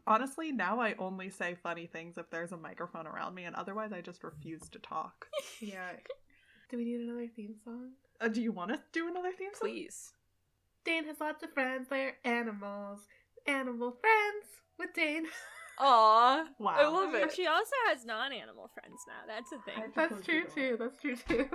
Honestly, now I only say funny things if there's a microphone around me, and otherwise I just refuse to talk. Yeah. Do we need another theme song? Do you want to do another theme song? Please. Dane has lots of friends. They're animals. Animal friends with Dane. Aw. Wow. I love it. She also has non-animal friends now. That's a thing. That's true too. That's true too.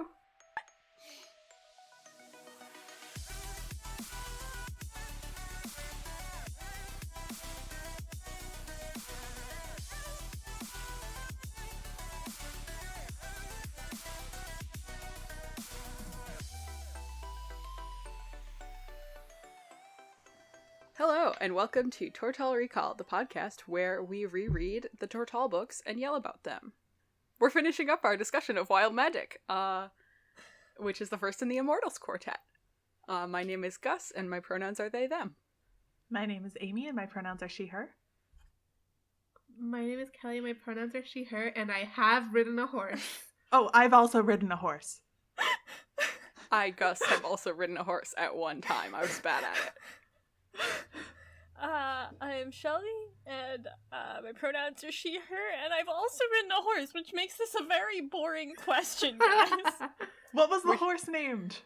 Hello, and welcome to Tortall Recall, the podcast where we reread the Tortall books and yell about them. We're finishing up our discussion of Wild Magic, which is the first in the Immortals quartet. My name is Gus, and my pronouns are they, them. My name is Amy, and my pronouns are she, her. My name is Kelley. My pronouns are she, her, and I have ridden a horse. Oh, I've also ridden a horse. I, Gus, have also ridden a horse at one time. I was bad at it. I'm Shelby, and my pronouns are she, her, and I've also ridden a horse, which makes this a very boring question, guys. What was the horse named?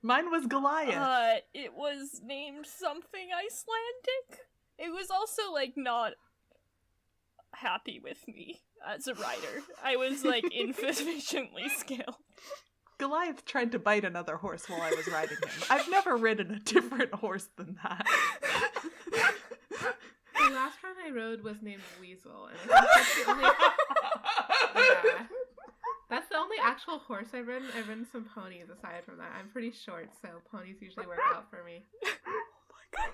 Mine was Goliath. It was named something Icelandic. It was also, not happy with me as a rider. I was, insufficiently skilled. Goliath tried to bite another horse while I was riding him. I've never ridden a different horse than that. The last one I rode was named Weasel, and I think that's the only... Yeah. That's the only actual horse I've ridden. I've ridden some ponies aside from that. I'm pretty short, so ponies usually work out for me. Oh my god.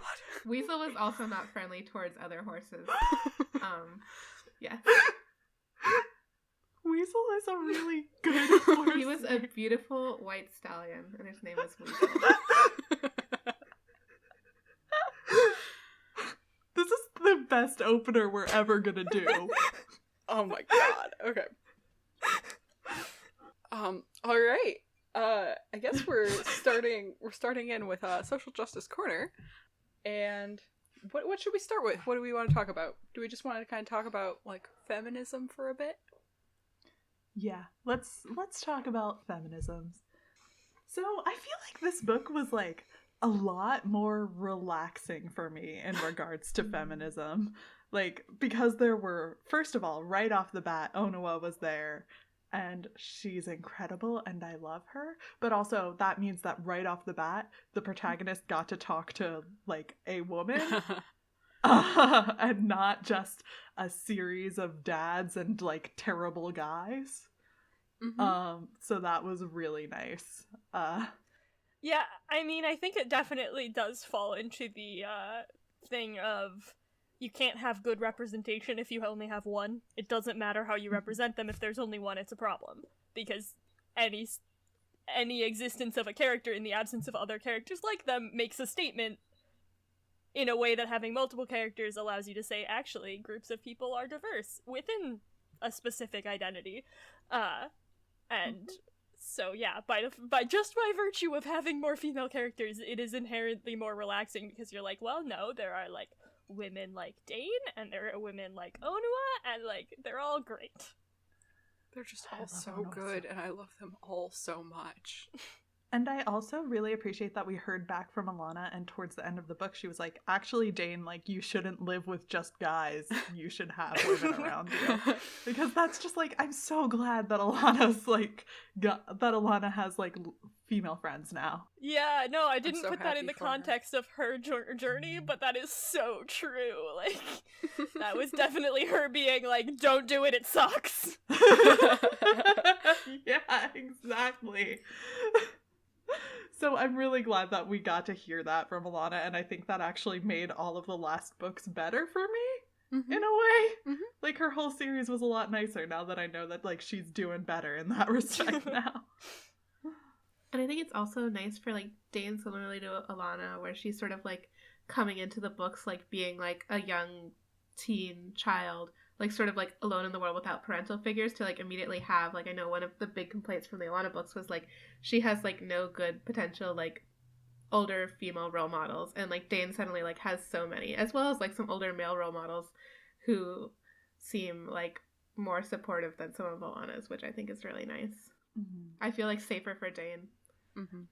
Weasel was also not friendly towards other horses. Yeah. Weasel is a really good horse. He was a beautiful white stallion, and his name was Weasel. This is the best opener we're ever gonna do. Oh my god. Okay. Alright. I guess we're starting in with Social Justice Corner. And what should we start with? What do we want to talk about? Do we just want to kind of talk about feminism for a bit? Yeah, let's talk about feminisms. So I feel like this book was a lot more relaxing for me in regards to feminism. Because there were, first of all, right off the bat, Onawa was there, and she's incredible, and I love her. But also, that means that right off the bat, the protagonist got to talk to, a woman. And not just a series of dads and terrible guys. Mm-hmm. So that was really nice. Yeah, I think it definitely does fall into the thing of you can't have good representation if you only have one. It doesn't matter how you represent them. If there's only one, it's a problem. Because any existence of a character in the absence of other characters like them makes a statement in a way that having multiple characters allows you to say, actually, groups of people are diverse within a specific identity. And so, yeah, by virtue of having more female characters, it is inherently more relaxing because you're like, well, no, there are, women like Dane, and there are women like Onawa, and, they're all great. They're just all so good, and I love them all so much. And I also really appreciate that we heard back from Alana, and towards the end of the book, she was like, actually, Dane, you shouldn't live with just guys. You should have women around you. Because that's just, I'm so glad that Alana's, that Alana has, female friends now. Yeah, no, I didn't so put that in the happy for her. Context of her journey, but that is so true. That was definitely her being don't do it, it sucks. Yeah, exactly. So I'm really glad that we got to hear that from Alana, and I think that actually made all of the last books better for me, in a way. Mm-hmm. Her whole series was a lot nicer now that I know that, she's doing better in that respect now. And I think it's also nice for, Dane similarly to Alana, where she's sort of, coming into the books, being, a young teen child, sort of, alone in the world without parental figures to, immediately have, I know one of the big complaints from the Alana books was, she has, no good potential, older female role models, and, Dane suddenly, has so many, as well as, some older male role models who seem like more supportive than some of Alana's, which I think is really nice. Mm-hmm. I feel like safer for Dane. Mm-hmm.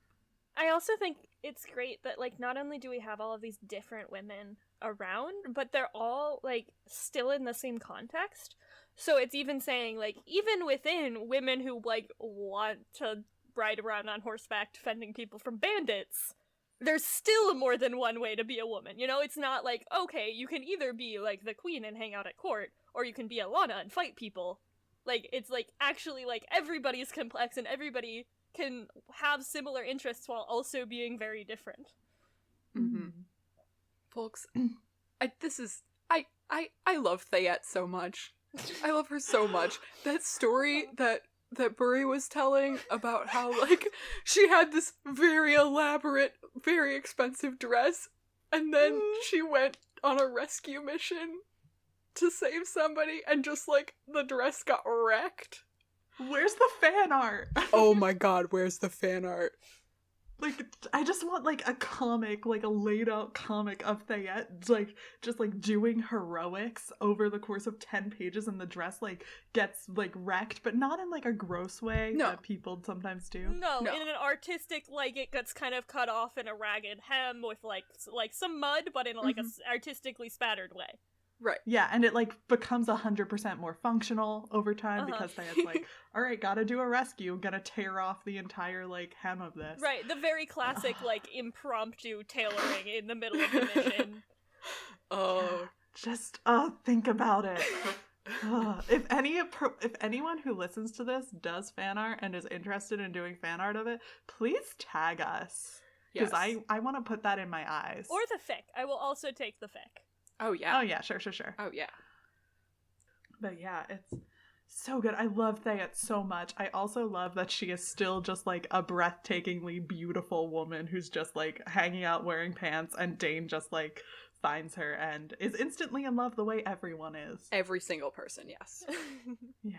I also think it's great that, like, not only do we have all of these different women around, but they're all, like, still in the same context. So it's even saying, like, even within women who, like, want to ride around on horseback defending people from bandits, there's still more than one way to be a woman. You know, it's not like, okay, you can either be, like, the queen and hang out at court, or you can be Alana and fight people. Like, it's, like, actually, like, everybody's complex and everybody can have similar interests while also being very different. Mm-hmm. Folks, I love Thayet so much. I love her so much. That story that Buri was telling about how, like, she had this very elaborate, very expensive dress, and then she went on a rescue mission to save somebody, and just, like, the dress got wrecked. Where's the fan art? Oh my god, where's the fan art? Like, I just want, like, a comic, like, a laid-out comic of Thayet, like, just, like, doing heroics over the course of 10 pages, and the dress, like, gets, like, wrecked, but not in, like, a gross way that people sometimes do. No, in an artistic, like, it gets kind of cut off in a ragged hem with, like some mud, but in, like, a artistically spattered way. Right. Yeah, and it, like, becomes 100% more functional over time because Thayet's like, all right, gotta do a rescue, gotta tear off the entire, like, hem of this. Right, the very classic, like, impromptu tailoring in the middle of the mission. Oh. Just, think about it. If anyone who listens to this does fan art and is interested in doing fan art of it, please tag us. Because I want to put that in my eyes. Or the fic. I will also take the fic. Oh, yeah. Oh, yeah, sure. Oh, yeah. But yeah, it's so good. I love Thayet so much. I also love that she is still just, like, a breathtakingly beautiful woman who's just, like, hanging out wearing pants, and Dane just, like, finds her and is instantly in love the way everyone is. Every single person, yes. Yeah.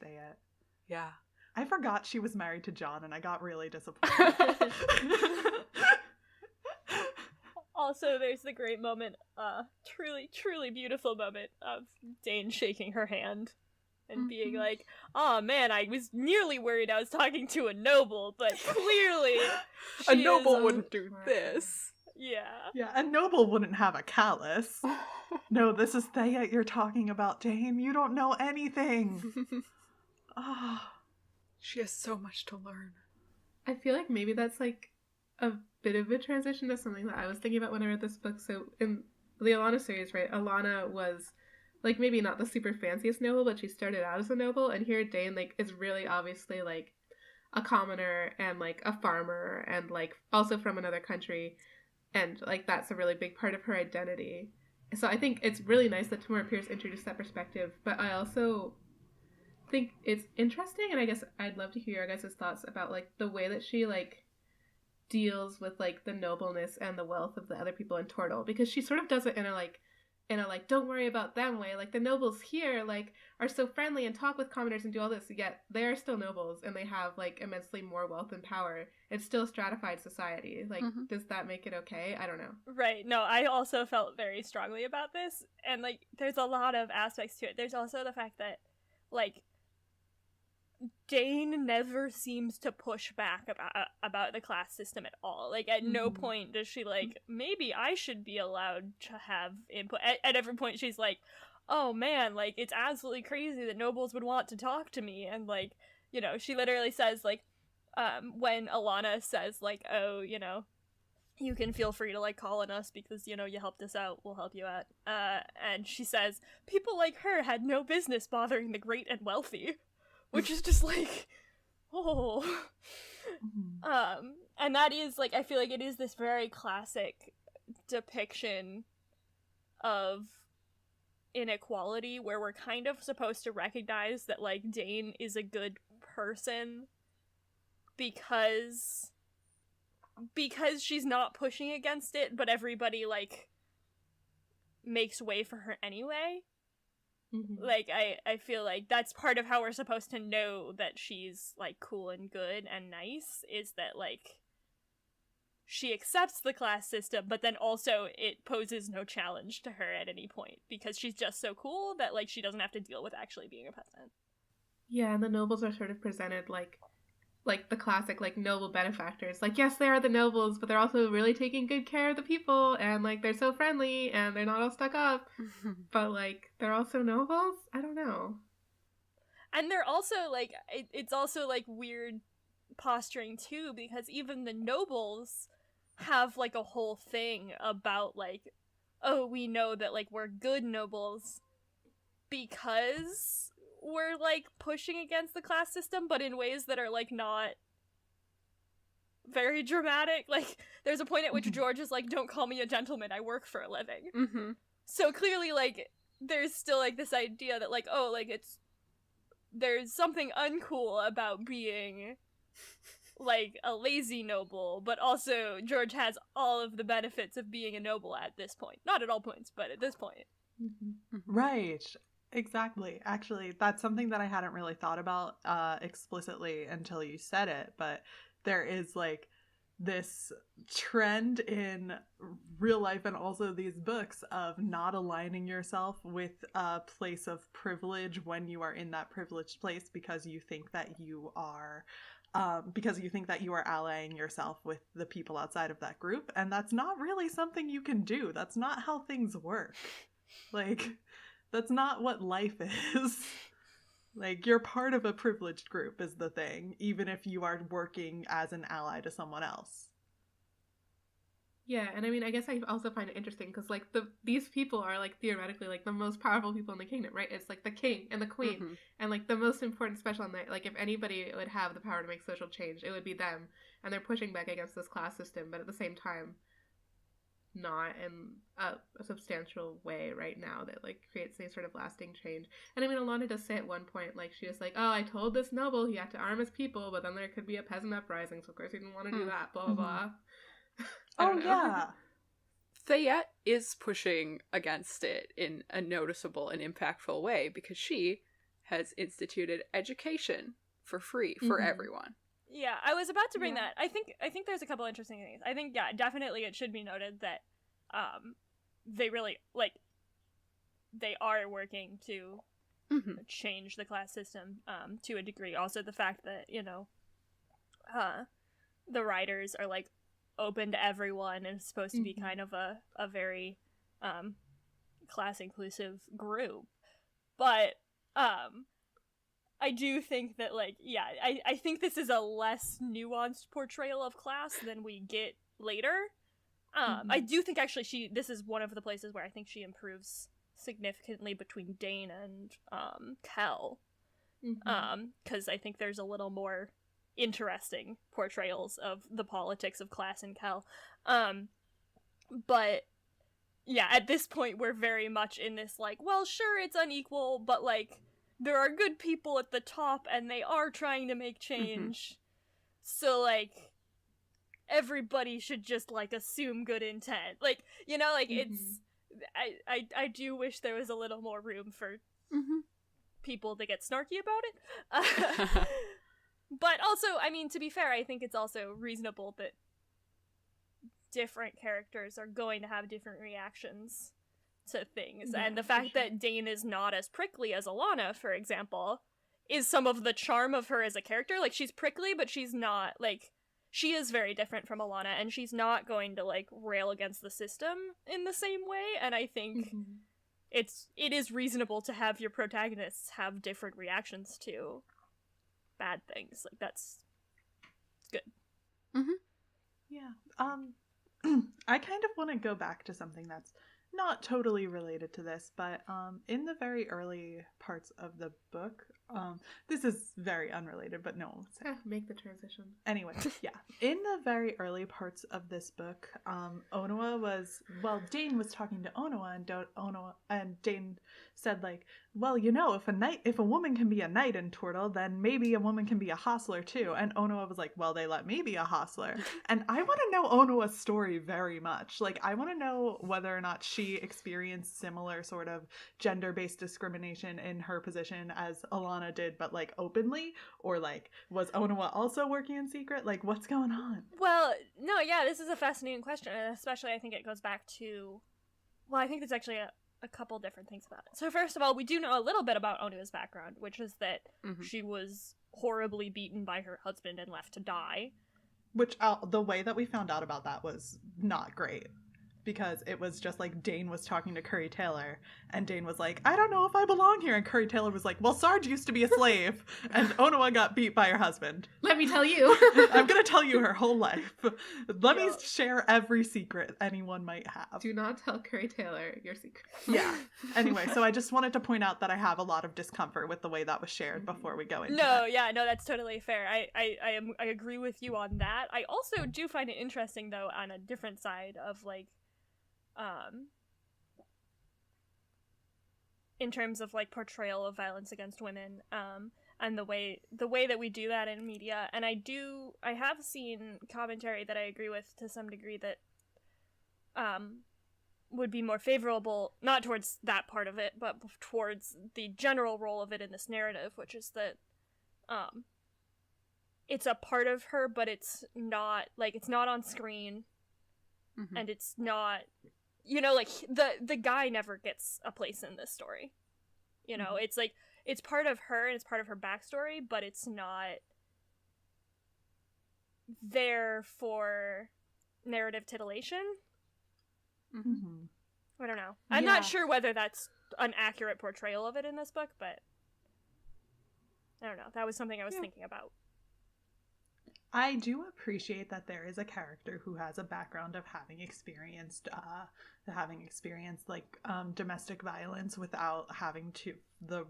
Thayet. Yeah. I forgot she was married to John, and I got really disappointed. Also, there's the great moment, truly, truly beautiful moment of Dane shaking her hand and being like, "Oh man, I was nearly worried I was talking to a noble, but clearly a noble wouldn't do this." Yeah. Yeah, a noble wouldn't have a callus. No, this is Thayet you're talking about, Dane. You don't know anything. She has so much to learn. I feel like maybe that's, like, a bit of a transition to something that I was thinking about when I read this book. So in the Alana series, right, Alana was, like, maybe not the super fanciest noble, but she started out as a noble, and here Dane, like, is really obviously, like, a commoner and, like, a farmer and, like, also from another country, and, like, that's a really big part of her identity. So I think it's really nice that Tamora Pierce introduced that perspective, but I also think it's interesting, and I guess I'd love to hear your guys' thoughts about, like, the way that she, like, deals with, like, the nobleness and the wealth of the other people in Tortall, because she sort of does it in a don't worry about them way. Like, the nobles here, like, are so friendly and talk with commoners and do all this, yet they are still nobles and they have, like, immensely more wealth and power. It's still a stratified society. Like, does that make it okay? I don't know. Right. No, I also felt very strongly about this, and, like, there's a lot of aspects to it. There's also the fact that, like, Dane never seems to push back about the class system at all. Like, at no point does she, like, maybe I should be allowed to have input. At every point she's like, oh man, like, it's absolutely crazy that nobles would want to talk to me. And, like, you know, she literally says, like, when Alana says, like, oh, you know, you can feel free to, like, call on us because, you know, you helped us out, we'll help you out. And she says, people like her had no business bothering the great and wealthy. Which is just like, oh. And that is, like, I feel like it is this very classic depiction of inequality where we're kind of supposed to recognize that, like, Dane is a good person because she's not pushing against it, but everybody, like, makes way for her anyway. Like, I feel like that's part of how we're supposed to know that she's, like, cool and good and nice, is that, like, she accepts the class system, but then also it poses no challenge to her at any point because she's just so cool that, like, she doesn't have to deal with actually being a peasant. Yeah, and the nobles are sort of presented like the classic, like, noble benefactors. Like, yes, they are the nobles, but they're also really taking good care of the people, and, like, they're so friendly, and they're not all stuck up. But, like, they're also nobles? I don't know. And they're also, like, it's also, like, weird posturing, too, because even the nobles have, like, a whole thing about, like, oh, we know that, like, we're good nobles because we're, like, pushing against the class system, but in ways that are, like, not very dramatic. Like, there's a point at which George is like, don't call me a gentleman, I work for a living. So clearly, like, there's still, like, this idea that, like, oh, like, there's something uncool about being, like, a lazy noble, but also George has all of the benefits of being a noble at this point. Not at all points, but at this point. Right. Exactly. Actually, that's something that I hadn't really thought about explicitly until you said it, but there is, like, this trend in real life and also these books of not aligning yourself with a place of privilege when you are in that privileged place because you think that you are allying yourself with the people outside of that group, and that's not really something you can do. That's not how things work. Like, that's not what life is. Like, you're part of a privileged group is the thing, even if you are working as an ally to someone else. Yeah, and I mean, I guess I also find it interesting because, like, these people are, like, theoretically, like, the most powerful people in the kingdom, right? It's, like, the king and the queen, and, like, the most important special knight. Like, if anybody would have the power to make social change, it would be them, and they're pushing back against this class system, but at the same time, not in a substantial way right now that, like, creates any sort of lasting change. And I mean, Alana does say at one point, like, she was like, oh, I told this noble he had to arm his people, but then there could be a peasant uprising, so of course he didn't want to do that, blah, blah, blah. Oh, yeah. Thayet is pushing against it in a noticeable and impactful way because she has instituted education for free for everyone. Yeah, I was about to bring that. I think there's a couple interesting things. I think, yeah, definitely it should be noted that they really, like, they are working to change the class system to a degree. Also the fact that, you know, the writers are, like, open to everyone and it's supposed to be kind of a very class inclusive group. But I do think that, like, yeah, I think this is a less nuanced portrayal of class than we get later. I do think, actually, this is one of the places where I think she improves significantly between Dane and Kell. Because I think there's a little more interesting portrayals of the politics of class in Kell. But, yeah, at this point, we're very much in this, like, well, sure, it's unequal, but, like, there are good people at the top, and they are trying to make change. So, like, everybody should just, like, assume good intent. Like, you know, like, it's... I do wish there was a little more room for people to get snarky about it. But also, I mean, to be fair, I think it's also reasonable that different characters are going to have different reactions to things. Yeah, and the fact that Dane is not as prickly as Alana, for example, is some of the charm of her as a character. Like, she's prickly, but she's not, like, she is very different from Alana, and she's not going to, like, rail against the system in the same way, and I think it is reasonable to have your protagonists have different reactions to bad things. Like, that's good. Yeah. I kind of want to go back to something that's not totally related to this, but in the very early parts of the book, this is very unrelated, but no. Make the transition. Anyway, yeah. In the very early parts of this book, Dane was talking to Onoa, and Dane said, like, well, you know, if a woman can be a knight in Tortall, then maybe a woman can be a hostler too. And Onoa was like, well, they let me be a hostler. And I want to know Onoa's story very much. Like, I want to know whether or not she experienced similar sort of gender-based discrimination in her position as Alana Alana did, but like openly? Or like, was Onawa also working in secret? Like, what's going on? Well, no, yeah, this is a fascinating question, and especially I think it goes back to, well, I think there's actually a couple different things about it. So first of all, we do know a little bit about Onua's background, which is that she was horribly beaten by her husband and left to die. Which, the way that we found out about that was not great. Because it was just like Dane was talking to Curry Taylor, and Dane was like, I don't know if I belong here. And Curry Taylor was like, well, Sarge used to be a slave, and Onawa got beat by her husband. Let me tell you. I'm going to tell you her whole life. Let me share every secret anyone might have. Do not tell Curry Taylor your secret. Yeah. Anyway, so I just wanted to point out that I have a lot of discomfort with the way that was shared before we go into it. No, that's totally fair. I agree with you on that. I also do find it interesting, though, on a different side of, like, in terms of like portrayal of violence against women, and the way that we do that in media. And I have seen commentary that I agree with to some degree that would be more favorable, not towards that part of it, but towards the general role of it in this narrative, which is that it's a part of her, but it's not on screen, and it's not, you know, like, the guy never gets a place in this story. You know, it's like, it's part of her and it's part of her backstory, but it's not there for narrative titillation. I don't know. I'm not sure whether that's an accurate portrayal of it in this book, but I don't know. That was something I was thinking about. I do appreciate that there is a character who has a background of having experienced like domestic violence without having to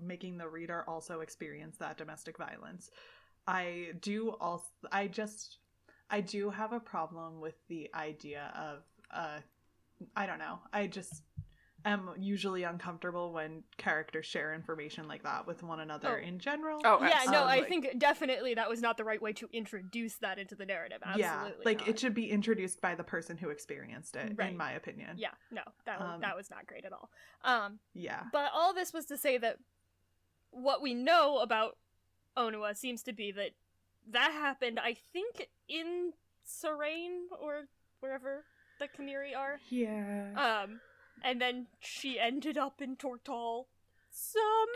making the reader also experience that domestic violence. I do have a problem with the idea of I don't know. I just am usually uncomfortable when characters share information like that with one another in general. Oh, yeah, no, I think definitely that was not the right way to introduce that into the narrative. Absolutely yeah, like, not. It should be introduced by the person who experienced it, in my opinion. Yeah, no, that was not great at all. Yeah. But all this was to say that what we know about Onua seems to be that happened, I think, in Serene, or wherever the Chimeri are. Yeah. And then she ended up in Tortall somehow.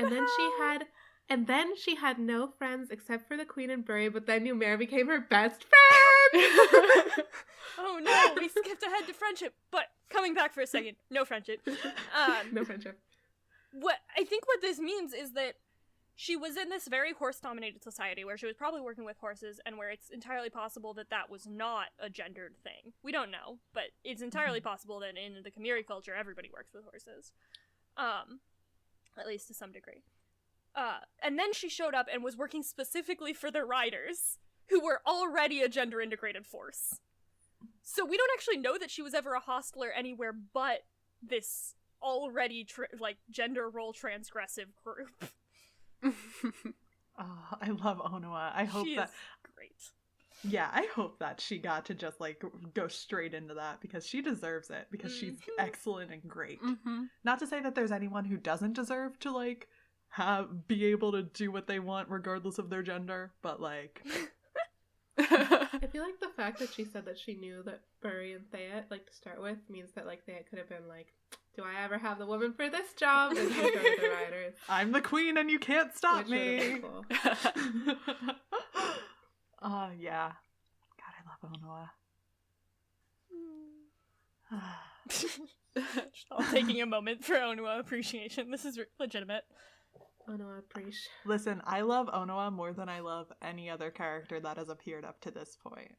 And then she had no friends except for the Queen and Bury, but then Numair became her best friend! Oh no, we skipped ahead to friendship. But coming back for a second, no friendship. No friendship. What this means is that she was in this very horse-dominated society where she was probably working with horses, and where it's entirely possible that was not a gendered thing. We don't know, but it's entirely possible that in the Chimeri culture, everybody works with horses. At least to some degree. And then she showed up and was working specifically for the riders, who were already a gender-integrated force. So we don't actually know that she was ever a hostler anywhere but this already, gender role transgressive group. Oh, I love Onua. I hope she that is great. Yeah, I hope that she got to just like go straight into that, because she deserves it, because she's excellent and great. Not to say that there's anyone who doesn't deserve to like be able to do what they want regardless of their gender, but like I feel like the fact that she said that she knew that Bury and Thayet, like, to start with, means that like Thayet could have been like, do I ever have the woman for this job? And she'd go to the riders. I'm the queen and you can't stop me. Cool. Yeah. God, I love Onua. I'm taking a moment for Onua appreciation. This is legitimate. Onua appreciation. Listen, I love Onua more than I love any other character that has appeared up to this point.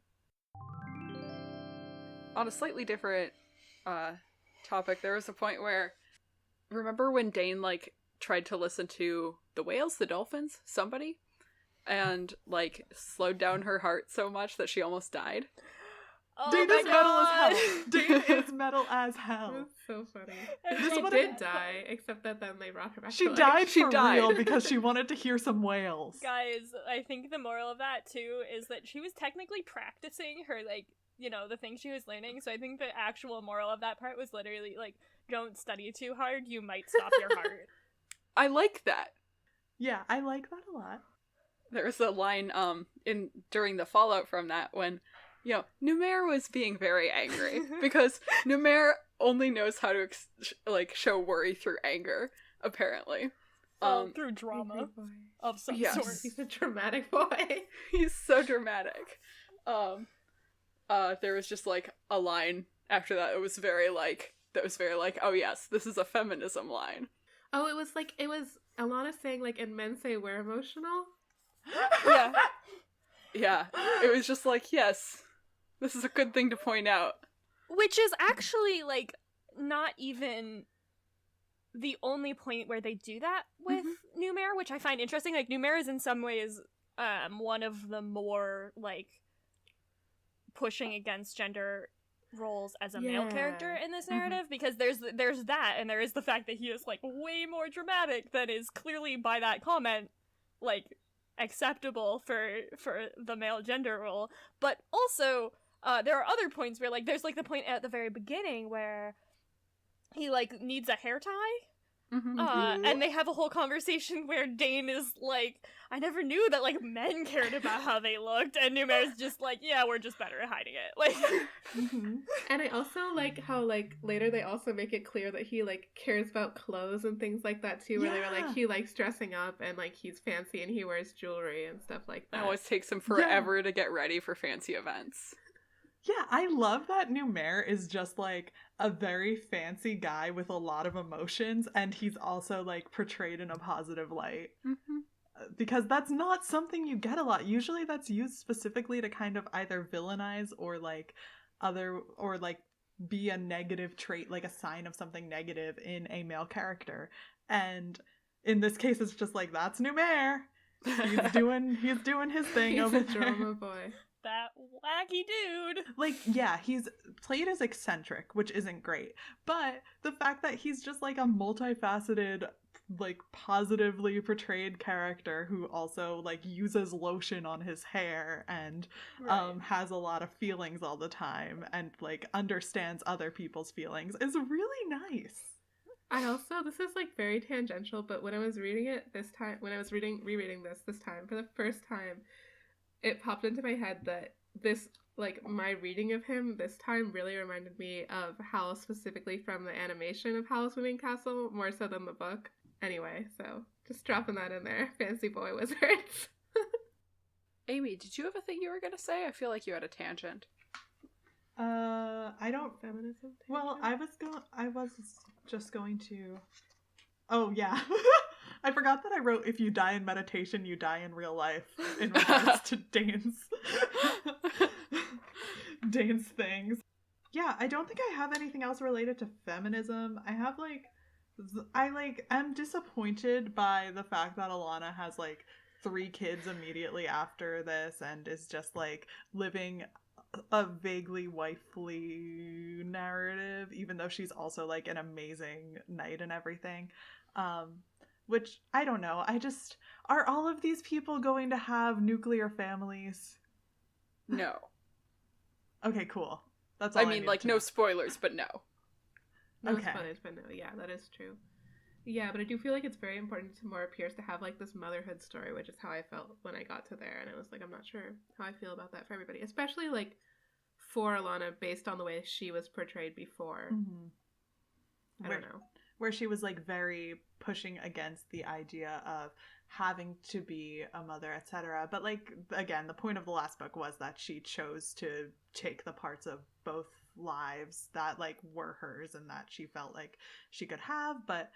On a slightly different topic, there was a point where, remember when Dane like tried to listen to the whales, the dolphins, somebody, and like slowed down her heart so much that she almost died? Oh, Dane is metal as hell. Dane is metal as hell. That's so funny. This She one did die, except that then they brought her back. She to life. died She for died. real because she wanted to hear some whales. Guys, I think the moral of that too is that she was technically practicing her, like, you know, the thing she was learning. So I think the actual moral of that part was literally like, don't study too hard, you might stop your heart. I like that. Yeah, I like that a lot. There was a line during the fallout from that when, Numair was being very angry because Numair only knows how to show worry through anger, apparently. Through drama of some yes. sort. He's a dramatic boy. He's so dramatic. There was just like a line after that. It was very like, oh yes, this is a feminism line. Oh, it was Alana saying like, and men say we're emotional. Yeah. Yeah. It was just like, yes, this is a good thing to point out. Which is actually like not even the only point where they do that with Numair, which I find interesting. Like, Numair is in some ways one of the more like pushing against gender roles as a male character in this narrative, because there's that, and there is the fact that he is like way more dramatic than is clearly by that comment like acceptable for the male gender role. But also there are other points where like there's like the point at the very beginning where he like needs a hair tie. And they have a whole conversation where Dane is like, I never knew that like men cared about how they looked, and Numair's just like, yeah, we're just better at hiding it. Like, And I also like how like later they also make it clear that he like cares about clothes and things like that too, where they were like, he likes dressing up and like he's fancy and he wears jewelry and stuff like that. It always takes him forever to get ready for fancy events. Yeah, I love that Numair is just like a very fancy guy with a lot of emotions, and he's also like portrayed in a positive light. Because that's not something you get a lot. Usually that's used specifically to kind of either villainize or like be a negative trait, like a sign of something negative in a male character. And in this case it's just like, that's Numair. He's doing his thing. He's over a there. drama boy. that wacky dude. Like, yeah, he's played as eccentric, which isn't great. But the fact that he's just like a multifaceted, like positively portrayed character who also like uses lotion on his hair and has a lot of feelings all the time and like understands other people's feelings is really nice. I also, this is like very tangential, but when I was reading it this time, when I was rereading this time for the first time, it popped into my head that this, like, my reading of him this time really reminded me of Hal, specifically from the animation of Howl's Moving Castle, more so than the book. Anyway, so just dropping that in there. Fancy boy wizards. Amy, did you have a thing you were going to say? I feel like you had a tangent. I don't. Feminism? Well, I was just going to. Oh yeah, I forgot that I wrote, if you die in meditation, you die in real life, in regards to Dane's things. Yeah, I don't think I have anything else related to feminism. I have I'm disappointed by the fact that Alana has like 3 kids immediately after this and is just like living a vaguely wifely narrative, even though she's also like an amazing knight and everything. Which, I don't know, are all of these people going to have nuclear families? No. Okay, cool. That's all I mean, like, no spoilers, but no. No Okay. spoilers, but no, yeah, that is true. Yeah, but I do feel like it's very important to Maura Pierce to have like this motherhood story, which is how I felt when I got to there, and I was like, I'm not sure how I feel about that for everybody, especially like for Alana based on the way she was portrayed before. I don't know. Where she was like very pushing against the idea of having to be a mother, etc. But like, again, the point of the last book was that she chose to take the parts of both lives that like were hers and that she felt like she could have. But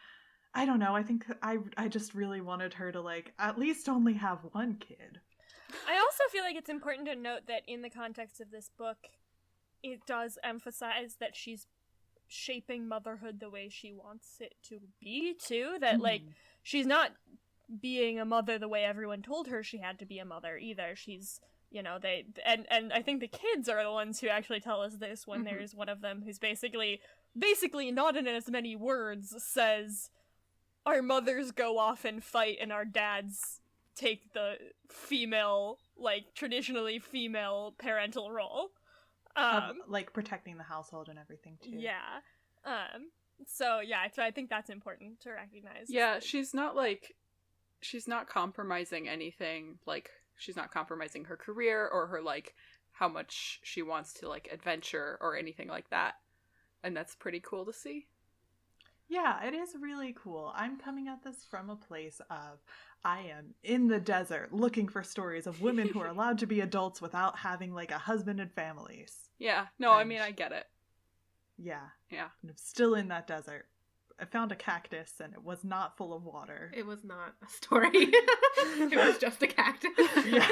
I don't know, I think I just really wanted her to like at least only have one kid. I also feel like it's important to note that in the context of this book, it does emphasize that she's shaping motherhood the way she wants it to be too, that like she's not being a mother the way everyone told her she had to be a mother either. She's, you know, and I think the kids are the ones who actually tell us this when there's one of them who's basically not in as many words says, our mothers go off and fight and our dads take the female, like traditionally female parental role. Like protecting the household and everything too. Yeah. So I think that's important to recognize. Yeah, she's not like she's not compromising anything. Like, she's not compromising her career or her, like, how much she wants to, like, adventure or anything like that. And that's pretty cool to see. Yeah, it is really cool. I'm coming at this from a place of I am in the desert looking for stories of women who are allowed to be adults without having, like, a husband and families. Yeah. No, I mean, I get it. Yeah. Yeah. And I'm still in that desert. I found a cactus and it was not full of water. It was not a story. It was just a cactus. Yeah.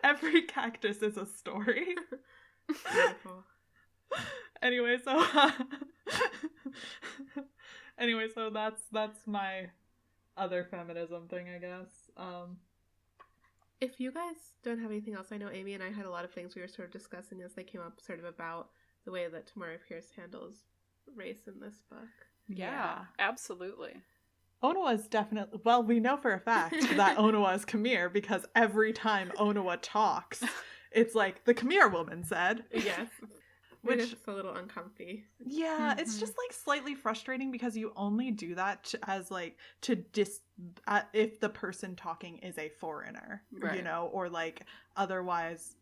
Every cactus is a story. Beautiful. Anyway, so that's my other feminism thing, I guess. If you guys don't have anything else, I know Amy and I had a lot of things we were sort of discussing as they came up, sort of about the way that Tamara Pierce handles race in this book. Yeah, absolutely. Onawa is definitely, well, we know for a fact that Onawa is Khmer because every time Onawa talks, it's like the Khmer woman said. Yes. Which is a little uncomfy. Yeah, it's just like slightly frustrating because you only do that if the person talking is a foreigner, right. You know, or like otherwise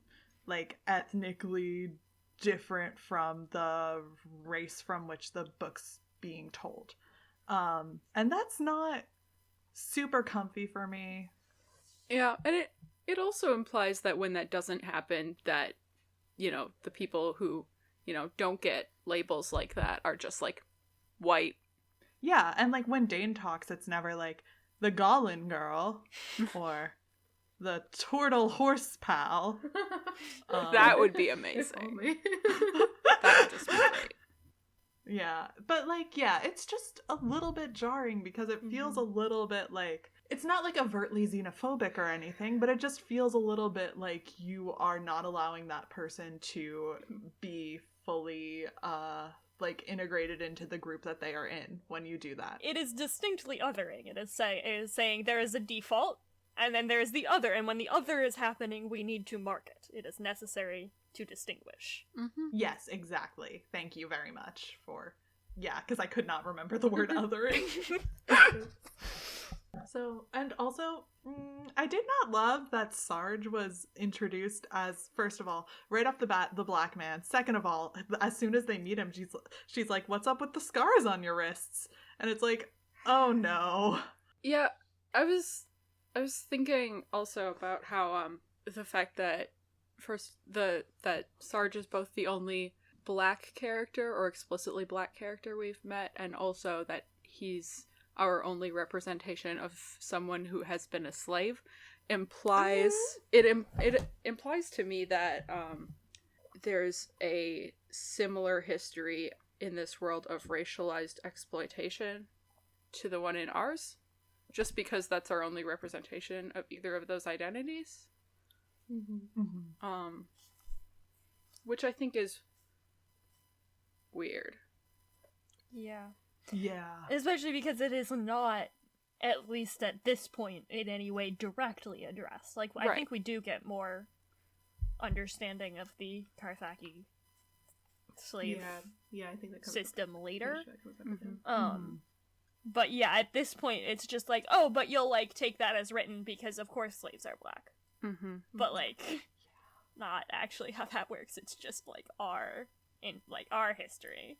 like ethnically different from the race from which the book's being told. And that's not super comfy for me. Yeah, and it also implies that when that doesn't happen, that, you know, the people who, you know, don't get labels like that are just, like, white. Yeah, and, like, when Dane talks, it's never, like, the Gollin girl or the Tortall horse pal. That would be amazing. That would just be great. Yeah, but, like, yeah, it's just a little bit jarring because it feels a little bit like, it's not, like, overtly xenophobic or anything, but it just feels a little bit like you are not allowing that person to be fully, like, integrated into the group that they are in when you do that. It is distinctly othering. It is saying there is a default, and then there is the other, and when the other is happening, we need to mark it. It is necessary to distinguish. Mm-hmm. Yes, exactly. Thank you very much for... Yeah, because I could not remember the word othering. So, and also, I did not love that Sarge was introduced as, first of all, right off the bat, the black man. Second of all, as soon as they meet him, she's like, what's up with the scars on your wrists? And it's like, oh no. Yeah, I was thinking also about how, the fact that that Sarge is both the only black character or explicitly black character we've met, and also that he's our only representation of someone who has been a slave implies to me that there's a similar history in this world of racialized exploitation to the one in ours, just because that's our only representation of either of those identities. Which I think is weird. Yeah. Yeah. Especially because it is not, at least at this point, in any way directly addressed. Like, I think we do get more understanding of the Karthaki slave I think that system later. But yeah, at this point, it's just like, oh, but you'll, like, take that as written because, of course, slaves are black. But, like, not actually how that works. It's just, like, our history.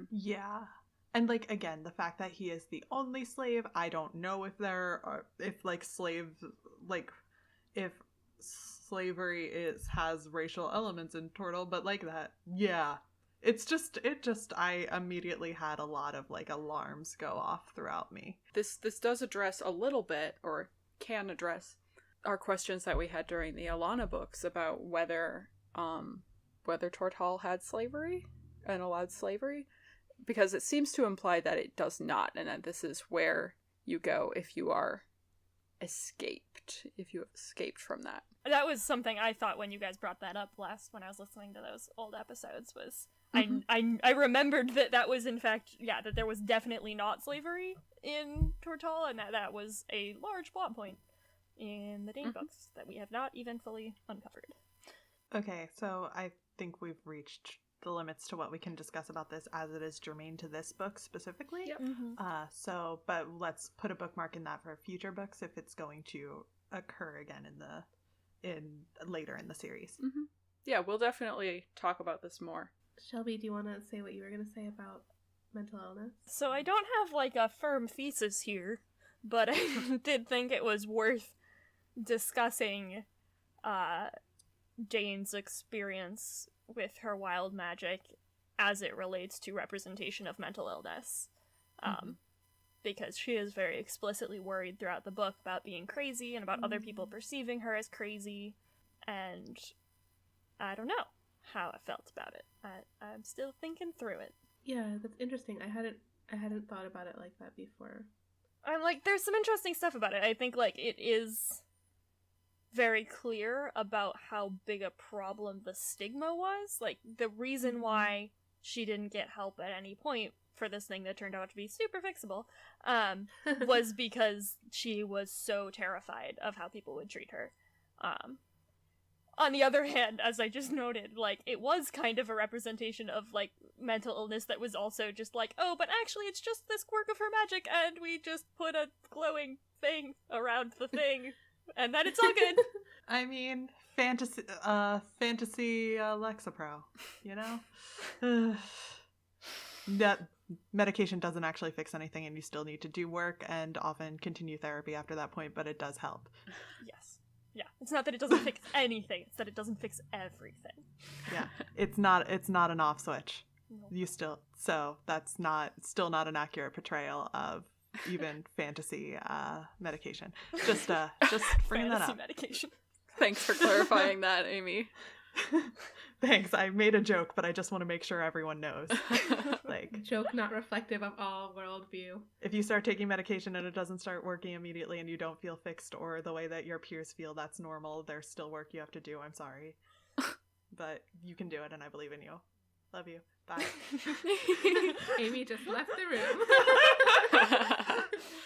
Yeah. And, like, again, the fact that he is the only slave, I don't know if if slavery has racial elements in Tortall, but like that, yeah. I immediately had a lot of, like, alarms go off throughout me. This does address a little bit, or can address, our questions that we had during the Alana books about whether Tortall had slavery and allowed slavery, because it seems to imply that it does not, and that this is where you go if you have escaped from that. That was something I thought when you guys brought that up last, when I was listening to those old episodes, was I remembered that was in fact, that there was definitely not slavery in Tortall, and that was a large plot point in the Dane books that we have not even fully uncovered. Okay, so I think we've reached the limits to what we can discuss about this as it is germane to this book specifically. Yep. But let's put a bookmark in that for future books if it's going to occur again later in the series. Mm-hmm. Yeah, we'll definitely talk about this more. Shelby, do you want to say what you were going to say about mental illness? So I don't have like a firm thesis here, but I did think it was worth discussing Jane's experience with her wild magic as it relates to representation of mental illness. Because she is very explicitly worried throughout the book about being crazy and about other people perceiving her as crazy, and I don't know how I felt about it. I'm still thinking through it. Yeah, that's interesting. I hadn't thought about it like that before. I'm like, there's some interesting stuff about it. I think like it is very clear about how big a problem the stigma was. Like, the reason why she didn't get help at any point for this thing that turned out to be super fixable was because she was so terrified of how people would treat her. On the other hand, as I just noted, like, it was kind of a representation of, like, mental illness that was also just like, oh, but actually it's just this quirk of her magic, and we just put a glowing thing around the thing, and then it's all good. I mean, fantasy Lexapro, you know? That medication doesn't actually fix anything, and you still need to do work and often continue therapy after that point, but it does help. Yes. Yeah. It's not that it doesn't fix anything, it's that it doesn't fix everything. Yeah. It's not an off switch. Nope. That's still not an accurate portrayal of even fantasy medication. Just bringing that Fantasy up. medication. Thanks for clarifying that, Amy. Thanks. I made a joke, but I just want to make sure everyone knows. Like, Joke not reflective of all worldview. if you start taking medication and it doesn't start working immediately and you don't feel fixed or the way that your peers feel, that's normal. There's still work you have to do. I'm sorry. But you can do it, and I believe in you. Love you. Bye. Amy just left the room.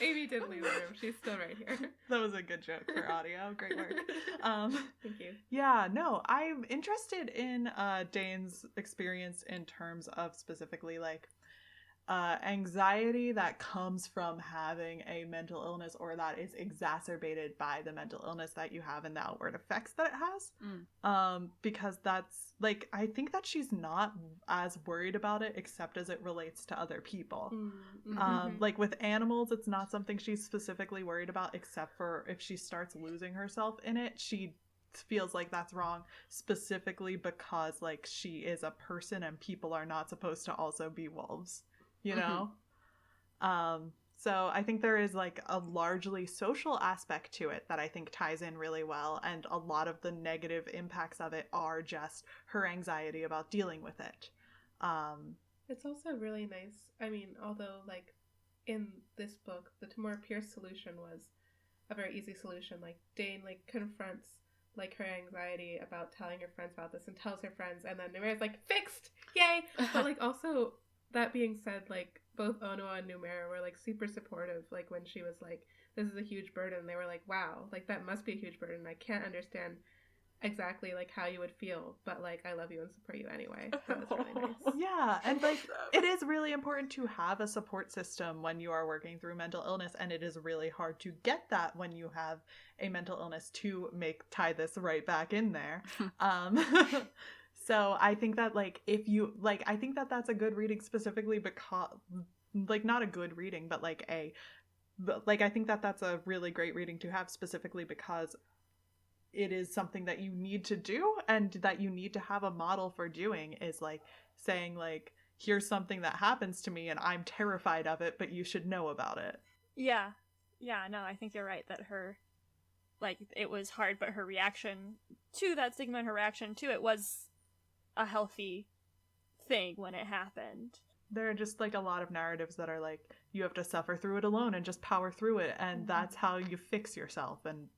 Amy didn't leave the room. She's still right here. That was a good joke for audio. Great work. Thank you. Yeah, no, I'm interested in Dane's experience in terms of specifically like anxiety that comes from having a mental illness or that is exacerbated by the mental illness that you have and the outward effects that it has. Because that's like, I think that she's not as worried about it except as it relates to other people. Like with animals, it's not something she's specifically worried about except for if she starts losing herself in it, she feels like that's wrong specifically because like she is a person and people are not supposed to also be wolves. You know? So I think there is like a largely social aspect to it that I think ties in really well, and a lot of the negative impacts of it are just her anxiety about dealing with it. It's also really nice. I mean, although like in this book, the Numair Pierce solution was a very easy solution. Like Dane like confronts like her anxiety about telling her friends about this and tells her friends, and then Numair's like, fixed! Yay! But like also, that being said, like, both Onoa and Numair were, like, super supportive, like, when she was like, this is a huge burden. They were like, wow, like, that must be a huge burden. I can't understand exactly, like, how you would feel, but, like, I love you and support you anyway. That was really nice. Yeah, and, like, it is really important to have a support system when you are working through mental illness, and it is really hard to get that when you have a mental illness to tie this right back in there. So I think that, like, if you, like, I think that that's a good reading specifically because, like, not a good reading, but, like, I think that that's a really great reading to have specifically because it is something that you need to do and that you need to have a model for doing is, like, saying, like, here's something that happens to me and I'm terrified of it, but you should know about it. Yeah. Yeah, no, I think you're right that her, like, it was hard, but her reaction to that stigma and her reaction to it was a healthy thing when it happened. There are just like a lot of narratives that are like you have to suffer through it alone and just power through it, and that's how you fix yourself, and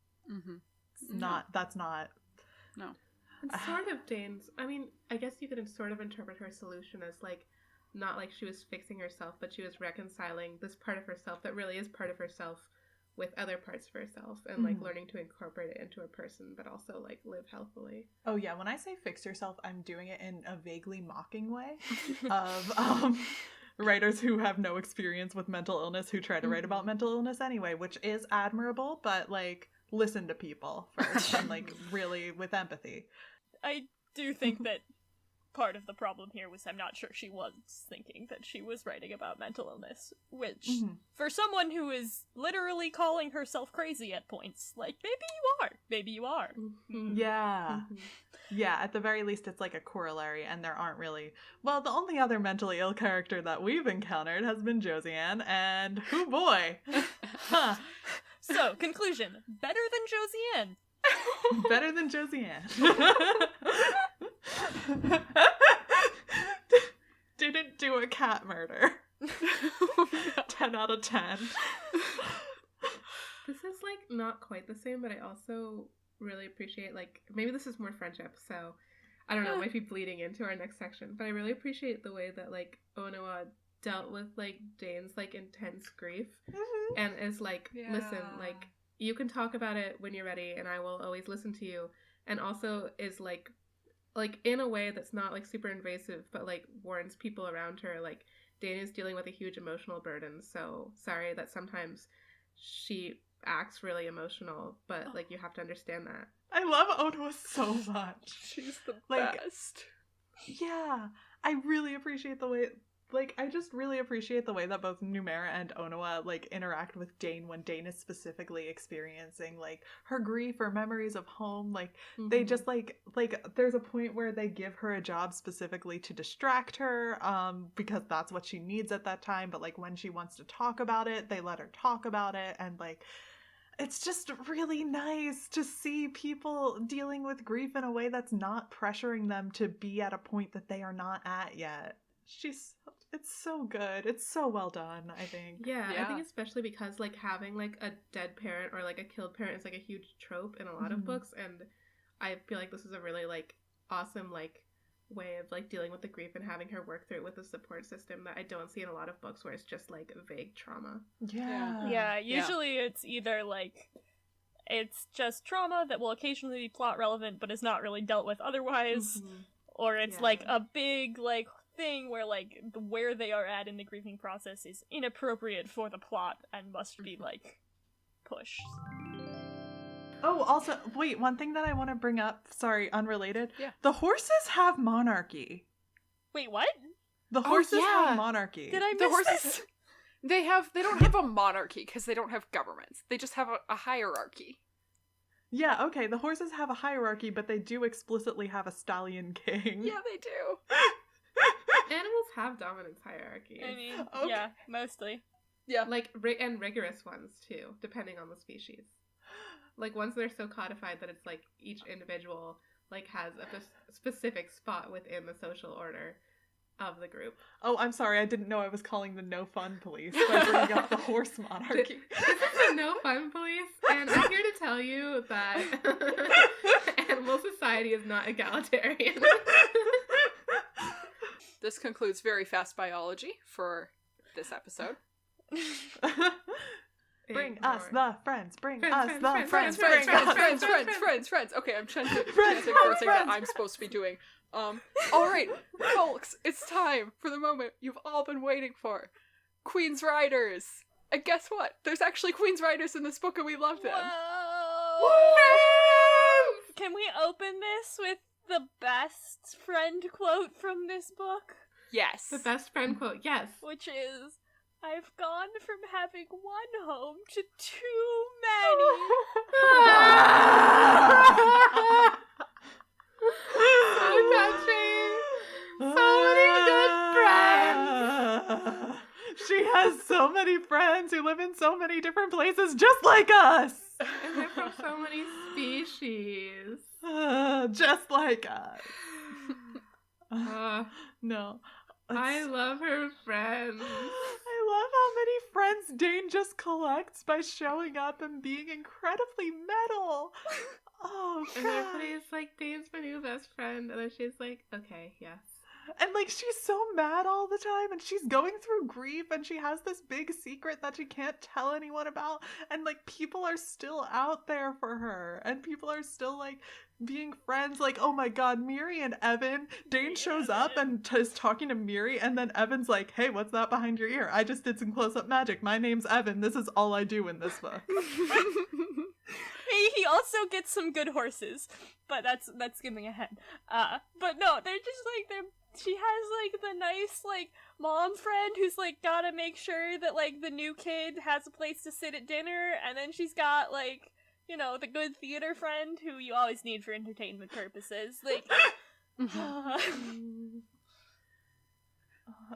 that's not no. And sort of Dane's, I mean, I guess you could sort of interpret her solution as like not like she was fixing herself, but she was reconciling this part of herself that really is part of herself with other parts of herself and like Mhm. learning to incorporate it into a person, but also like live healthily. Oh yeah, when I say fix yourself, I'm doing it in a vaguely mocking way of writers who have no experience with mental illness who try to write about mental illness anyway, which is admirable, but like listen to people first and like really with empathy. I do think that part of the problem here was I'm not sure she was thinking that she was writing about mental illness, which, for someone who is literally calling herself crazy at points, like, maybe you are. Yeah. Yeah, at the very least it's like a corollary, and there aren't really... Well, the only other mentally ill character that we've encountered has been Josiane, and hoo boy! Huh. So, conclusion, better than Josiane. Better than Josiane. Didn't do a cat murder. 10 out of 10. This is like not quite the same, but I also really appreciate, like, maybe this is more friendship, so I don't know, it might be bleeding into our next section, but I really appreciate the way that like Onoa dealt with like Dane's like intense grief and is like, listen, like, you can talk about it when you're ready and I will always listen to you, and also is like in a way that's not like super invasive, but like warns people around her, like, Dane is dealing with a huge emotional burden, so sorry that sometimes she acts really emotional, but like you have to understand that. I love Onoa so much. She's the Like, best. Yeah, I really appreciate the way... Like, I just really appreciate the way that both Numair and Onoa, like, interact with Dane when Dane is specifically experiencing, like, her grief or memories of home. Like, they just, like, there's a point where they give her a job specifically to distract her, because that's what she needs at that time. But, like, when she wants to talk about it, they let her talk about it. And, like, it's just really nice to see people dealing with grief in a way that's not pressuring them to be at a point that they are not at yet. It's so good. It's so well done, I think. Yeah, I think especially because like having like a dead parent or like a killed parent is like a huge trope in a lot of books, and I feel like this is a really like awesome like way of like dealing with the grief and having her work through it with a support system that I don't see in a lot of books where it's just like vague trauma. Yeah, usually it's either like it's just trauma that will occasionally be plot relevant but is not really dealt with otherwise, or it's like a big like thing where like where they are at in the grieving process is inappropriate for the plot and must be like pushed. Oh, also, wait, one thing that I want to bring up, sorry, unrelated. Yeah. The horses have monarchy. Wait, what? The horses have monarchy. Did I miss The horses this? they don't have a monarchy because they don't have governments. They just have a hierarchy. Yeah, okay, the horses have a hierarchy, but they do explicitly have a stallion king. Yeah, they do. Animals have dominance hierarchies. I mean, Okay. yeah, mostly. Yeah. Like, and rigorous ones, too, depending on the species. Like, ones that are so codified that it's, like, each individual, like, has a specific spot within the social order of the group. Oh, I'm sorry, I didn't know I was calling the no fun police by bringing up the horse monarchy. This is a no fun police, and I'm here to tell you that animal society is not egalitarian. This concludes very fast biology for this episode. Bring us the friends. Bring Friends, us friends, the friends, friends. Friends. Okay, I'm chanting Friends, for a thing that friends. I'm supposed to be doing. Alright, folks, it's time for the moment you've all been waiting for. Queen's Riders! And guess what? There's actually Queen's Riders in this book and we love them. Whoa! Can we open this with the best friend quote from this book? Yes. The best friend quote, yes. Which is, I've gone from having one home to too many. So touching. So many good friends. She has so many friends who live in so many different places just like us. And they're from so many species. Just like us. No. I love her friends. I love how many friends Dane just collects by showing up and being incredibly metal. Oh, God. And everybody's like, Dane's my new best friend. And then she's like, okay, yes. And, like, she's so mad all the time, and she's going through grief, and she has this big secret that she can't tell anyone about, and, like, people are still out there for her, and people are still, like, being friends. Like, oh my god, Miri and Evan. Dane shows up and is talking to Miri, and then Evan's like, hey, what's that behind your ear? I just did some close-up magic. My name's Evan. This is all I do in this book. He also gets some good horses, but that's skipping ahead. But no, they're just like she has like the nice like mom friend who's like gotta make sure that like the new kid has a place to sit at dinner, and then she's got like, you know, the good theater friend who you always need for entertainment purposes. Like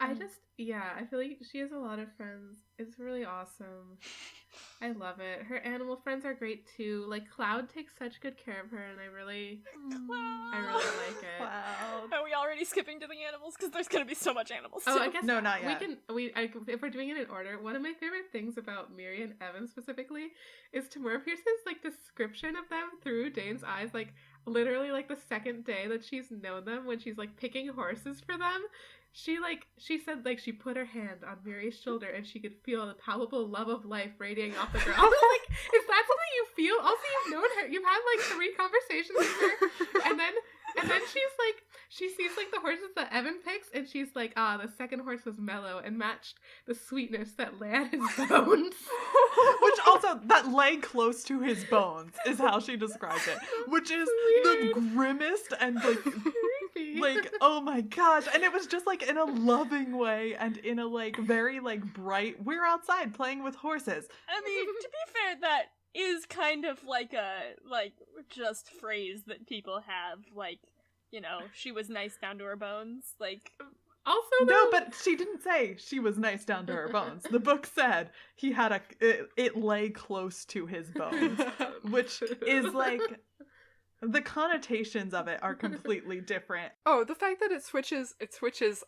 I feel like she has a lot of friends. It's really awesome. I love it. Her animal friends are great too. Like, Cloud takes such good care of her, and I really like it. Cloud. Are we already skipping to the animals? Because there's gonna be so much animals. Oh, too. I guess No, not yet. If we're doing it in order, one of my favorite things about Miri and Evan specifically is Tamora Pierce's like description of them through Dane's eyes, like literally like the second day that she's known them, when she's like picking horses for them. She said like she put her hand on Miri's shoulder and she could feel the palpable love of life radiating off the ground. I was like, is that something you feel? Also, you've known her. You've had like 3 conversations with her, and then she's like, she sees like the horses that Evan picks, and she's like, the second horse was mellow and matched the sweetness that lay at his bones. Which also, that lay close to his bones is how she described it. Which is the grimmest and like, oh my gosh. And it was just like in a loving way and in a like very like bright, we're outside playing with horses. I mean, to be fair, that is kind of like a just phrase that people have, like, you know, she was nice down to her bones, like. Also, no, but she didn't say she was nice down to her bones. The book said he had it lay close to his bones, which is like, the connotations of it are completely different. Oh, the fact that it switches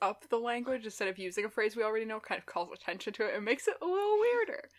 up the language instead of using a phrase we already know kind of calls attention to it and makes it a little weirder.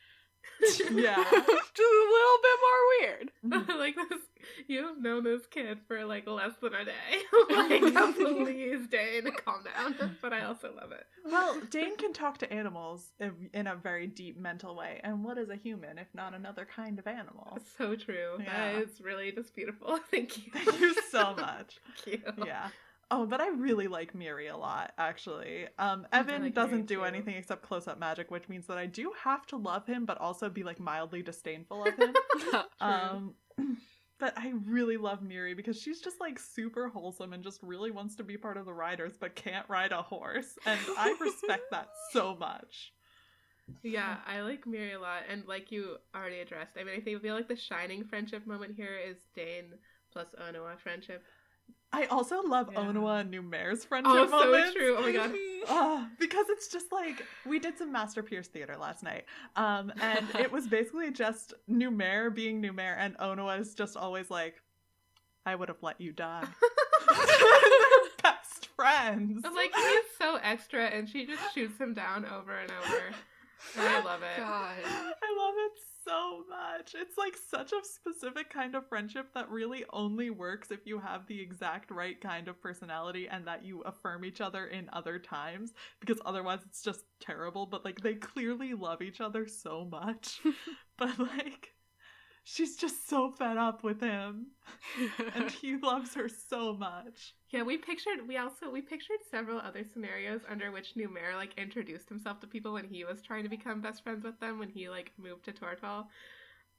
Yeah. Just a little bit more weird. Like this, you've known this kid for like less than a day. Like, please, Dane, calm down. But I also love it. Well, Dane can talk to animals in a very deep mental way. And what is a human if not another kind of animal? So true. Yeah. That is really just beautiful. Thank you. Thank you so much. Thank you. Yeah. Oh, but I really like Miri a lot, actually. Evan like doesn't Miri, do too. anything except close-up magic, which means that I do have to love him, but also be, like, mildly disdainful of him. But I really love Miri because she's just, like, super wholesome and just really wants to be part of the riders, but can't ride a horse. And I respect that so much. Yeah, I like Miri a lot, and like you already addressed, I mean, I feel like the shining friendship moment here is Dane plus Onoa friendship. I also love Onoa and Numair's friendship Oh, moments. so true. Oh my god. Because it's just like, we did some Master Pierce theater last night, and it was basically just Numair being Numair, and Onoa is just always like, I would have let you die. They're best friends. I'm like, he's so extra, and she just shoots him down over and over. And I love it. God. I love it so much. It's like such a specific kind of friendship that really only works if you have the exact right kind of personality and that you affirm each other in other times, because otherwise it's just terrible. But like, they clearly love each other so much. But like, she's just so fed up with him and he loves her so much. Yeah, we pictured several other scenarios under which Numair like introduced himself to people when he was trying to become best friends with them when he like moved to Tortall.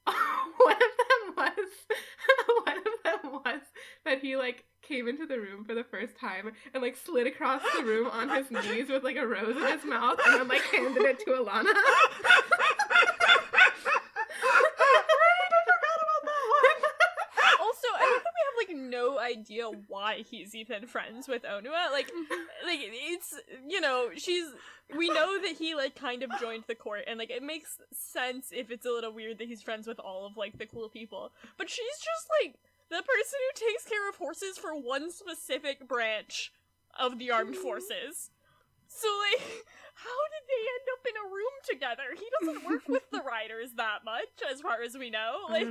One of them was that he like came into the room for the first time and like slid across the room on his knees with like a rose in his mouth and then like handed it to Alana. No idea why he's even friends with Onua. Like it's, you know, we know that he like kind of joined the court, and like it makes sense if it's a little weird that he's friends with all of like the cool people, but she's just like the person who takes care of horses for one specific branch of the armed forces. So, like, how did they end up in a room together? He doesn't work with the riders that much, as far as we know. Like,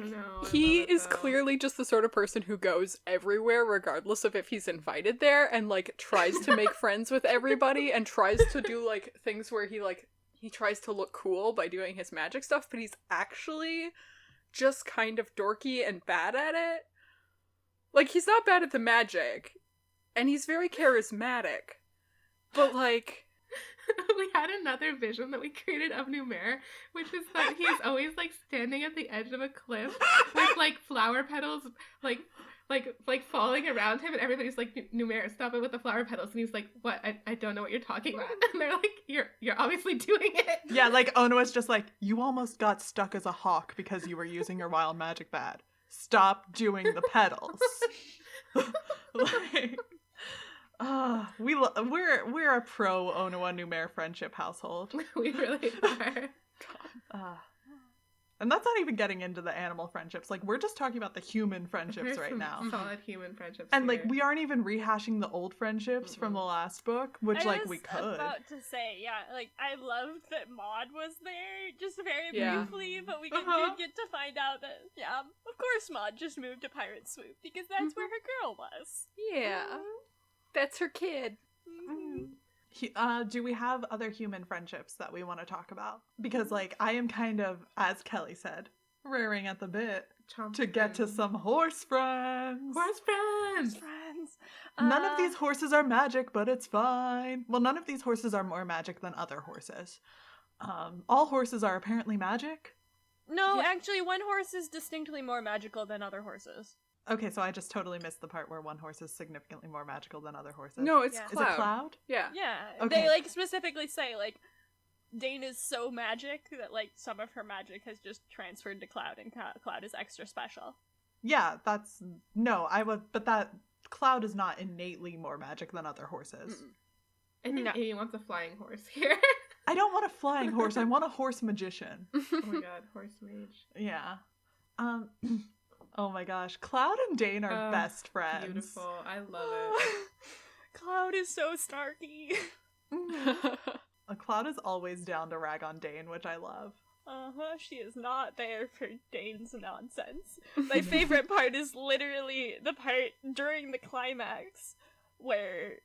He is clearly just the sort of person who goes everywhere, regardless of if he's invited there, and, like, tries to make friends with everybody, and tries to do, like, things where he tries to look cool by doing his magic stuff, but he's actually just kind of dorky and bad at it. Like, he's not bad at the magic, and he's very charismatic, but, like... We had another vision that we created of Numair, which is that he's always, like, standing at the edge of a cliff with, like, flower petals, like falling around him, and everybody's like, Numair, stop it with the flower petals. And he's like, what? I don't know what you're talking about. And they're like, you're obviously doing it. Yeah, like, Onoa's just like, you almost got stuck as a hawk because you were using your wild magic bad. Stop doing the petals. Like... we're a pro Onoa Numair friendship household. We really are. And that's not even getting into the animal friendships. Like, we're just talking about the human friendships right now. Solid human friendships. And here. like, we aren't even rehashing the old friendships from the last book, which like we could. I was about to say, yeah, like, I loved that Maud was there, just very briefly, but we did get to find out that, of course Maud just moved to Pirate Swoop, because that's where her girl was. Yeah. That's her kid. Do we have other human friendships that we want to talk about? Because, like, I am kind of, as Kelley said, raring at the bit to get to some horse friends. Horse friends! None of these horses are magic, but it's fine. Well, none of these horses are more magic than other horses. All horses are apparently magic. No, actually, one horse is distinctly more magical than other horses. Okay, so I just totally missed the part where one horse is significantly more magical than other horses. No, it's Is Cloud. it Cloud? Yeah. Yeah. Okay. They, like, specifically say, like, Dane is so magic that, like, some of her magic has just transferred to Cloud, and Cloud is extra special. Yeah, that's... No, but that... Cloud is not innately more magic than other horses. I think Amy wants a flying horse here. I don't want a flying horse, I want a horse magician. Oh my god, horse mage. Yeah. Oh my gosh, Cloud and Dane are best friends. Beautiful, I love it. Cloud is so snarky. Cloud is always down to rag on Dane, which I love. She is not there for Dane's nonsense. My favorite part is literally the part during the climax where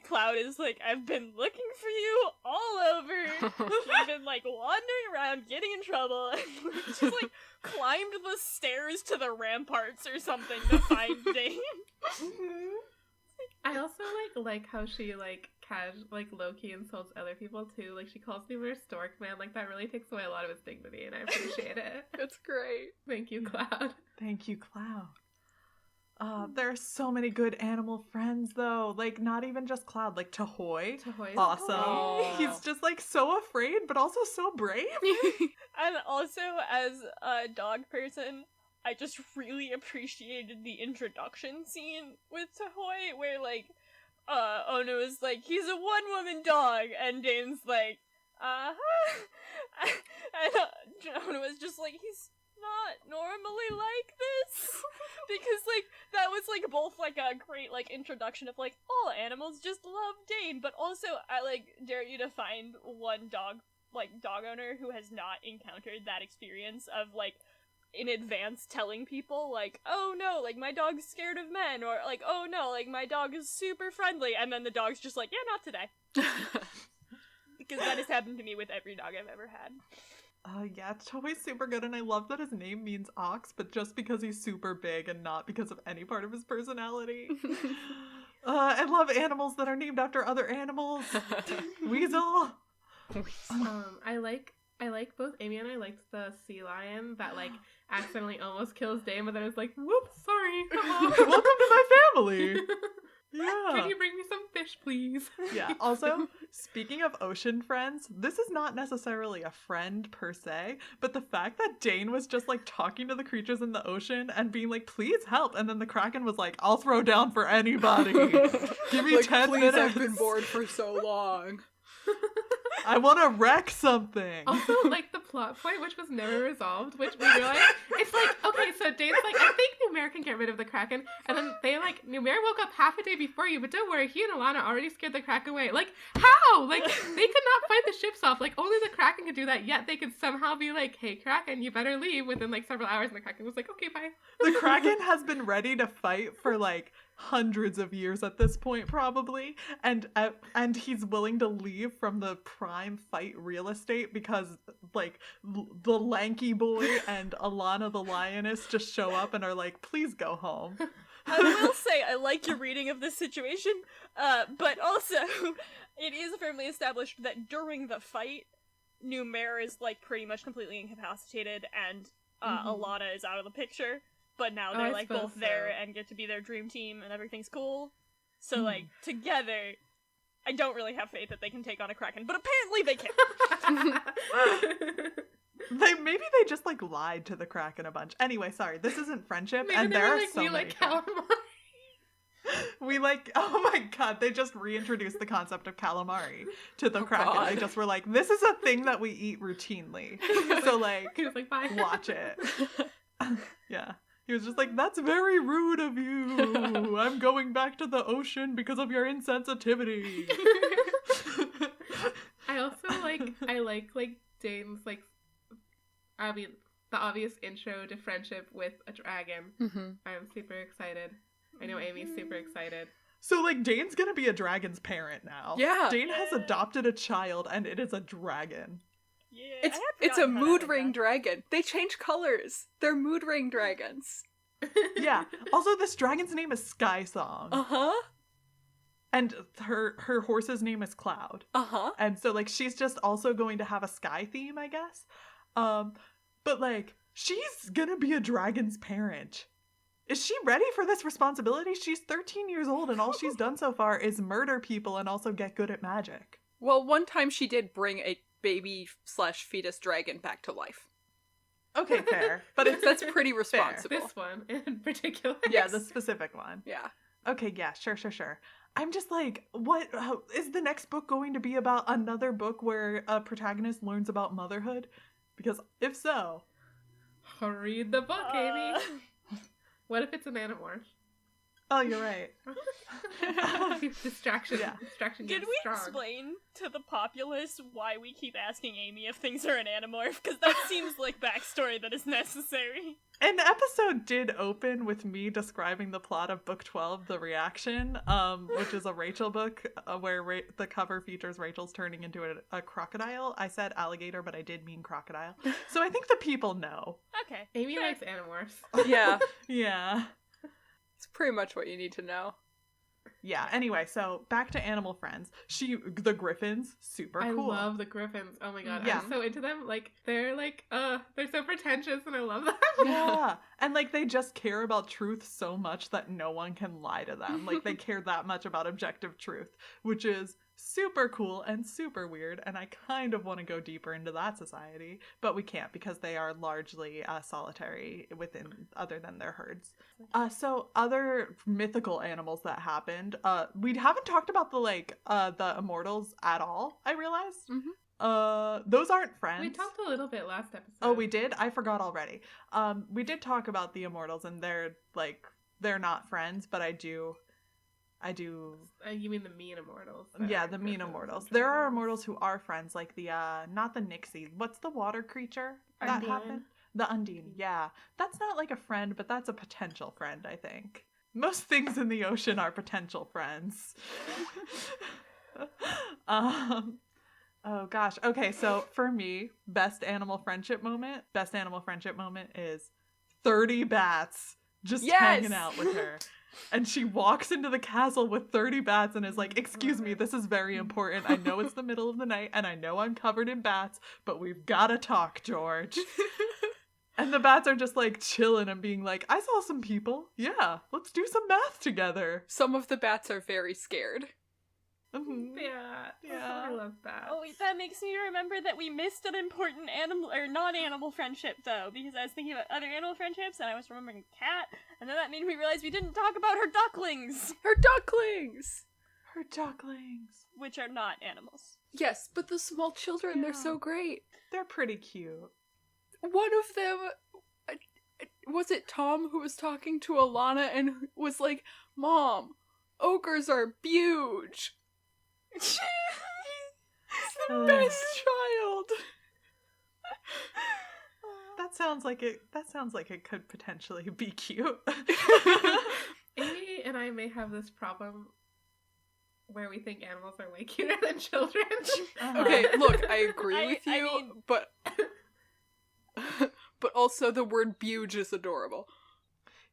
Cloud is like, I've been looking for you all over. You've been, like, wandering around, getting in trouble, and she's, like, climbed the stairs to the ramparts or something to find Dane. I also, like how she, like, low-key insults other people, too. Like, she calls Numair Stork Man. Like, that really takes away a lot of his dignity, and I appreciate it. It's great. Thank you, Cloud. Thank you, Cloud. There are so many good animal friends, though. Like, not even just Cloud. Like, Tahoy. Tahoy's awesome. Aww. He's just, like, so afraid, but also so brave. And also, as a dog person, I just really appreciated the introduction scene with Tahoy, where, like, Ono is like, he's a one-woman dog, and Dane's like, and Ono is just like, he's not normally like this. Because, like, that was, like, both, like, a great, like, introduction of, like, all animals just love Dane, but also, I, like, dare you to find one dog owner who has not encountered that experience of, like, in advance telling people, like, oh no, like, my dog's scared of men, or, like, oh no, like, my dog is super friendly, and then the dog's just like, yeah, not today. Because that has happened to me with every dog I've ever had. Yeah, Toei's super good, and I love that his name means ox, but just because he's super big and not because of any part of his personality. I love animals that are named after other animals. Weasel. I like both Amy and I liked the sea lion that, like, accidentally almost kills Dane, but then it's like, whoops, sorry. Welcome to my family. Yeah. Can you bring me some fish, please? Yeah. Also, speaking of ocean friends, this is not necessarily a friend per se, but the fact that Dane was just, like, talking to the creatures in the ocean and being like, please help, and then the Kraken was like, I'll throw down for anybody. Give me like, 10 please, minutes. I've been bored for so long. I want to wreck something. Also, like, the plot point which was never resolved, which we realized, it's like, okay, so Dane's like, I think Numair can get rid of the Kraken, and then they like, Numair woke up half a day before you, but don't worry, he and Alana already scared the Kraken away. Like, how? Like, they could not fight the ships off, like, only the Kraken could do that, yet they could somehow be like, hey Kraken, you better leave within like several hours, and the Kraken was like, okay, bye. The Kraken has been ready to fight for like hundreds of years at this point, probably, and he's willing to leave from the prime fight real estate because like the lanky boy and Alana the lioness just show up and are like, please go home. I will say I like your reading of this situation, but also it is firmly established that during the fight, Numair is like pretty much completely incapacitated, and Alana is out of the picture. But now they're like both there and get to be their dream team and everything's cool. So like together, I don't really have faith that they can take on a Kraken, but apparently they can. Maybe they just like lied to the Kraken a bunch. Anyway, sorry, this isn't friendship, Maybe and there are like, so we many. like calamari. We like, oh my god, they just reintroduced the concept of calamari to the Kraken. God. They just were like, this is a thing that we eat routinely. So like, He was like, bye. watch it. Yeah. He was just like, that's very rude of you. I'm going back to the ocean because of your insensitivity. I also like Dane's like, I mean, the obvious intro to friendship with a dragon. I'm super excited. I know Amy's super excited. So like, Dane's gonna be a dragon's parent now. Yeah. Dane has adopted a child and it is a dragon. Yeah, It's a mood ring dragon. They change colors. They're mood ring dragons. Yeah. Also, this dragon's name is Sky Song. Uh-huh. And her horse's name is Cloud. Uh-huh. And so like, she's just also going to have a sky theme, I guess. But like, she's gonna be a dragon's parent. Is she ready for this responsibility? She's 13 years old and all she's done so far is murder people and also get good at magic. Well, one time she did bring a baby/fetus dragon back to life. Okay, fair. But That's pretty responsible. This one in particular. yeah, the specific one. Yeah. Okay, yeah, sure. I'm just like, what is the next book going to be about? Another book where a protagonist learns about motherhood? Because if so... Read the book, Amy. What if it's an animorph? Oh, you're right. Distraction. Yeah. Distraction Did gets we strong. explain to the populace why we keep asking Amy if things are an animorph? Because that seems like backstory that is necessary. An episode did open with me describing the plot of book 12, The Reaction, which is a Rachel book where the cover features Rachel's turning into a crocodile. I said alligator, but I did mean crocodile. So I think the people know. Okay. Amy sure. likes animorphs. Yeah. Yeah. It's pretty much what you need to know. Yeah, anyway, so back to animal friends. The griffins, super cool. I love the griffins. Oh my god, Yeah. I'm so into them. Like, they're so pretentious and I love them. Yeah, and like they just care about truth so much that no one can lie to them. Like they care that much about objective truth, which is super cool and super weird, and I kind of want to go deeper into that society, but we can't because they are largely solitary within other than their herds. So other mythical animals that happened, we haven't talked about the Immortals at all, I realized. Those aren't friends. We talked a little bit last episode. Oh, we did? I forgot already. We did talk about the Immortals, and they're not friends, but I do. You mean the mean Immortals? Yeah, the mean Immortals. There are Immortals who are friends, like the not the Nixie. What's the water creature that Undine. happened? The Undine. Yeah, that's not like a friend, but that's a potential friend, I think. Most things in the ocean are potential friends. Oh gosh. Okay, so for me, best animal friendship moment is 30 bats just hanging out with her. And she walks into the castle with 30 bats and is like, excuse me, this is very important. I know it's the middle of the night and I know I'm covered in bats, but we've got to talk, George. And the bats are just like chilling and being like, I saw some people. Yeah, let's do some math together. Some of the bats are very scared. Yeah. I love that. Oh, that makes me remember that we missed an important animal or non-animal friendship though, because I was thinking about other animal friendships and I was remembering Cat, and then that made me realize we didn't talk about her ducklings, Her ducklings! Her ducklings. which are not animals. Yes, but the small children, they're Yeah. so great. They're pretty cute. One of them, was it Tom who was talking to Alana and was like, Mom, ogres are huge. He's the best child. That sounds like it could potentially be cute. Amy and I may have this problem where we think animals are way cuter than children. Okay, look, I agree with you, I mean- but also the word huge is adorable.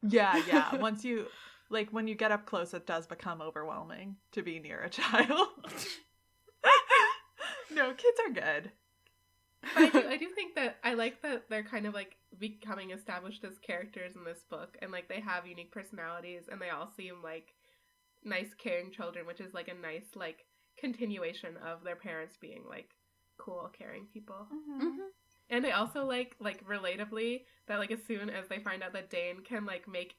Yeah. Once you, like, when you get up close, it does become overwhelming to be near a child. No, kids are good. But I do think that I like that they're kind of like becoming established as characters in this book, and like they have unique personalities, and they all seem like nice, caring children, which is like a nice like continuation of their parents being like cool, caring people. Mm-hmm. And I also like relatably that like as soon as they find out that Dane can like make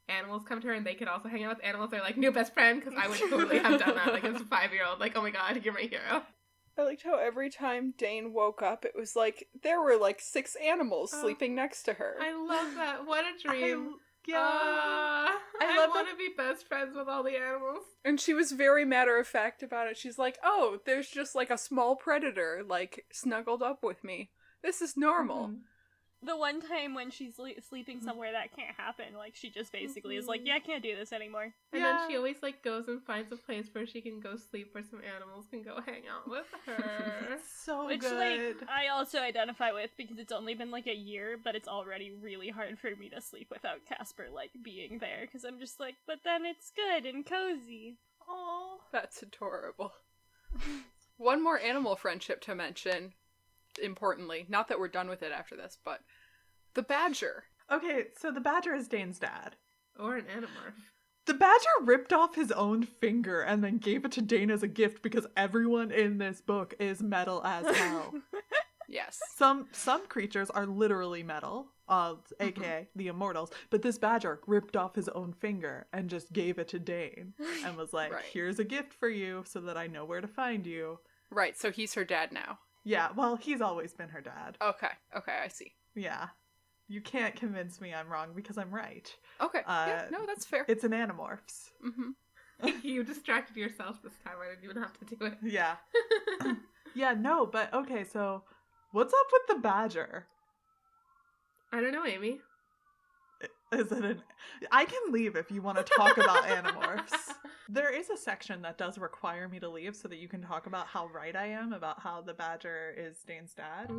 animals come to her and they could also hang out with animals, they're like new best friend, because I would totally have done that like as a 5-year-old. Like, oh my god, you're my hero. I liked how every time Dane woke up, it was like there were like 6 animals sleeping next to her. I love that. What a dream. I I love want to be best friends with all the animals. And she was very matter-of-fact about it. She's like, oh, there's just like a small predator like snuggled up with me. This is normal. Mhm. The one time when she's sleeping somewhere that can't happen, like, she just basically is like, yeah, I can't do this anymore. And Yeah. then she always like goes and finds a place where she can go sleep, where some animals can go hang out with her. So Which, good. like, I also identify with, because it's only been, like, a year, but it's already really hard for me to sleep without Casper, like, being there, because I'm just like, but then it's good and cozy. Aww. That's adorable. One more animal friendship to mention, importantly. Not that we're done with it after this, but the badger. Okay, so the badger is Dane's dad. Or an animorph. The badger ripped off his own finger and then gave it to Dane as a gift because everyone in this book is metal as hell. Yes. Some creatures are literally metal, aka the Immortals, but this badger ripped off his own finger and just gave it to Dane and was like, Right. here's a gift for you so that I know where to find you. Right, so he's her dad now. Yeah, well, he's always been her dad. Okay, I see. Yeah. You can't convince me I'm wrong because I'm right. Okay, yeah, no, that's fair. It's an Animorphs. Mm-hmm. You distracted yourself this time. I didn't even have to do it. Yeah. Yeah, no, but okay, so what's up with the badger? I don't know, Amy. Is it an... I can leave if you want to talk about Animorphs. There is a section that does require me to leave so that you can talk about how right I am about how the badger is Dane's dad.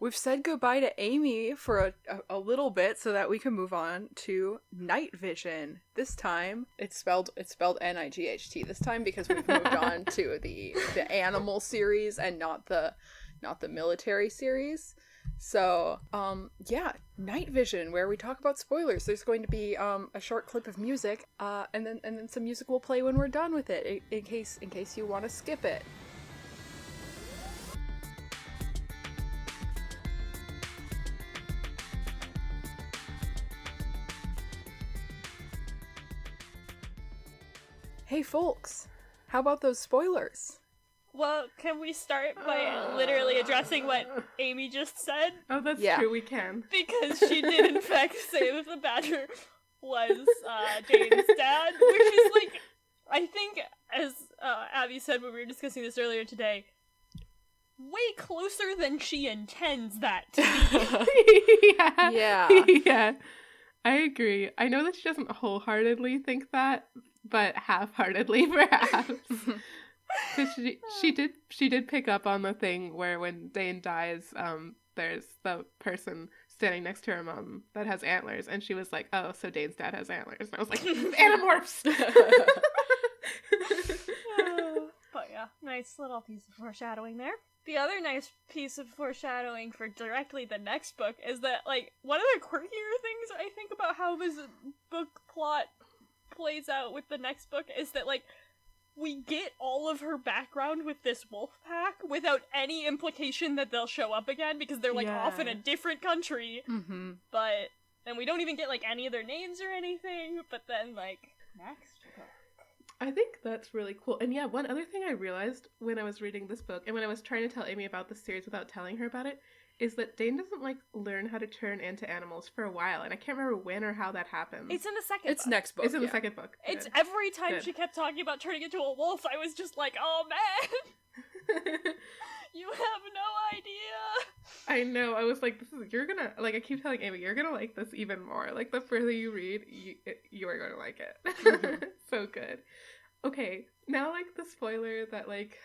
We've said goodbye to Amy for a little bit so that we can move on to Night Vision. This time, it's spelled N-I-G-H-T this time because we've moved on to the animal series and not the military series. So, yeah, Night Vision, where we talk about spoilers. There's going to be a short clip of music, and then some music will play when we're done with it, in case you want to skip it. Hey folks, how about those spoilers? Well, can we start by literally addressing what Amy just said? Oh, that's Yeah. true, we can. Because she did in fact say that the badger was Dane's dad, which is like, I think, as Abby said when we were discussing this earlier today, way closer than she intends that to be. Yeah. Yeah. I agree. I know that she doesn't wholeheartedly think that, but half-heartedly perhaps. Because she did pick up on the thing where when Dane dies, there's the person standing next to her mom that has antlers, and she was like, oh, so Dane's dad has antlers. And I was like, Animorphs! But yeah, nice little piece of foreshadowing there. The other nice piece of foreshadowing for directly the next book is that, like, one of the quirkier things I think about how this book plot plays out with the next book is that, like, we get all of her background with this wolf pack without any implication that they'll show up again because they're, like, off in a different country. Mm-hmm. And we don't even get, like, any of their names or anything, but then, like, next book. I think that's really cool. And yeah, one other thing I realized when I was reading this book and when I was trying to tell Amy about the series without telling her about it is that Dane doesn't like learn how to turn into animals for a while, and I can't remember when or how that happens. It's in the second It's book. next book. It's in yeah. the second book. It's Good. every time Good. she kept talking about turning into a wolf, I was just like, oh man, you have no idea. I know. I was like, you're gonna, like, I keep telling Amy, you're gonna like this even more. Like, the further you read, you are gonna like it. Mhm. So good. Okay, now, like, the spoiler that, like,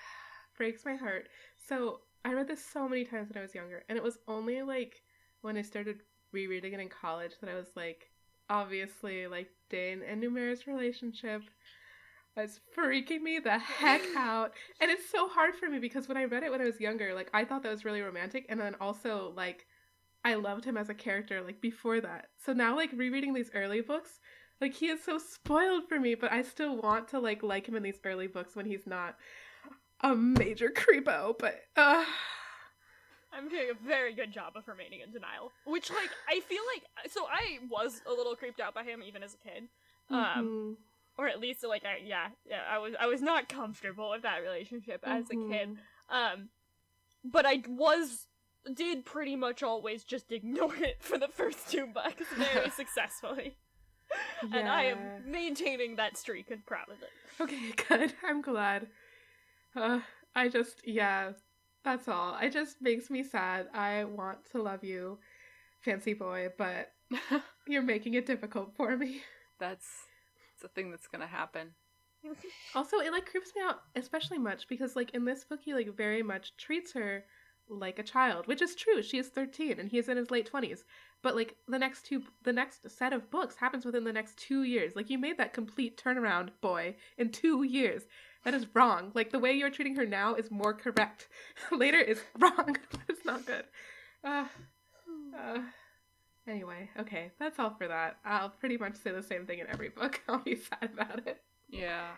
breaks my heart. So, I read this so many times when I was younger, and it was only, like, when I started rereading it in college that I was like, obviously, like, Dane and Numair's relationship was freaking me the heck out. And it's so hard for me because when I read it when I was younger, like, I thought that was really romantic, and then also, like, I loved him as a character, like, before that. So now, like, rereading these early books, like, he is so spoiled for me, but I still want to, like him in these early books when he's not a major creepo, but, I'm doing a very good job of remaining in denial. Which, like, I feel like, so I was a little creeped out by him even as a kid. mhm. Or at least, like, I was not comfortable with that relationship as a kid. But I did pretty much always just ignore it for the first 2 books very successfully. And I am maintaining that streak and proud of it. Okay, good. I'm glad. That's all. It just makes me sad. I want to love you, fancy boy, but you're making it difficult for me. It's a thing that's gonna happen. Also, it, like, creeps me out especially much because, like, in this book, he, like, very much treats her like a child, which is true. She is 13 and he is in his late 20s. But, like, the next set of books happens within the next 2 years. Like, you made that complete turnaround, boy, in 2 years. That is wrong. Like, the way you're treating her now is more correct. Later is wrong. It's not good. Anyway, okay, that's all for that. I'll pretty much say the same thing in every book. I'll be sad about it. Yeah.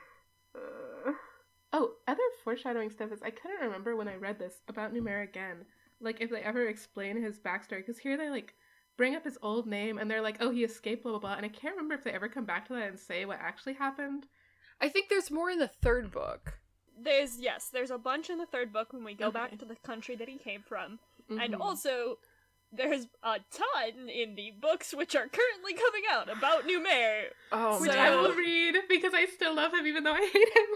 Oh, other foreshadowing stuff is I couldn't remember when I read this about Numair again. Like, if they ever explain his backstory, because here they, like, bring up his old name and they're like, oh, he escaped, blah, blah, blah, and I can't remember if they ever come back to that and say what actually happened. I think there's more in the third book. There's a bunch in the third book when we go back to the country that he came from. Mm-hmm. And also, there's a ton in the books which are currently coming out about Numair. Oh, Which man. I will read because I still love him even though I hate him.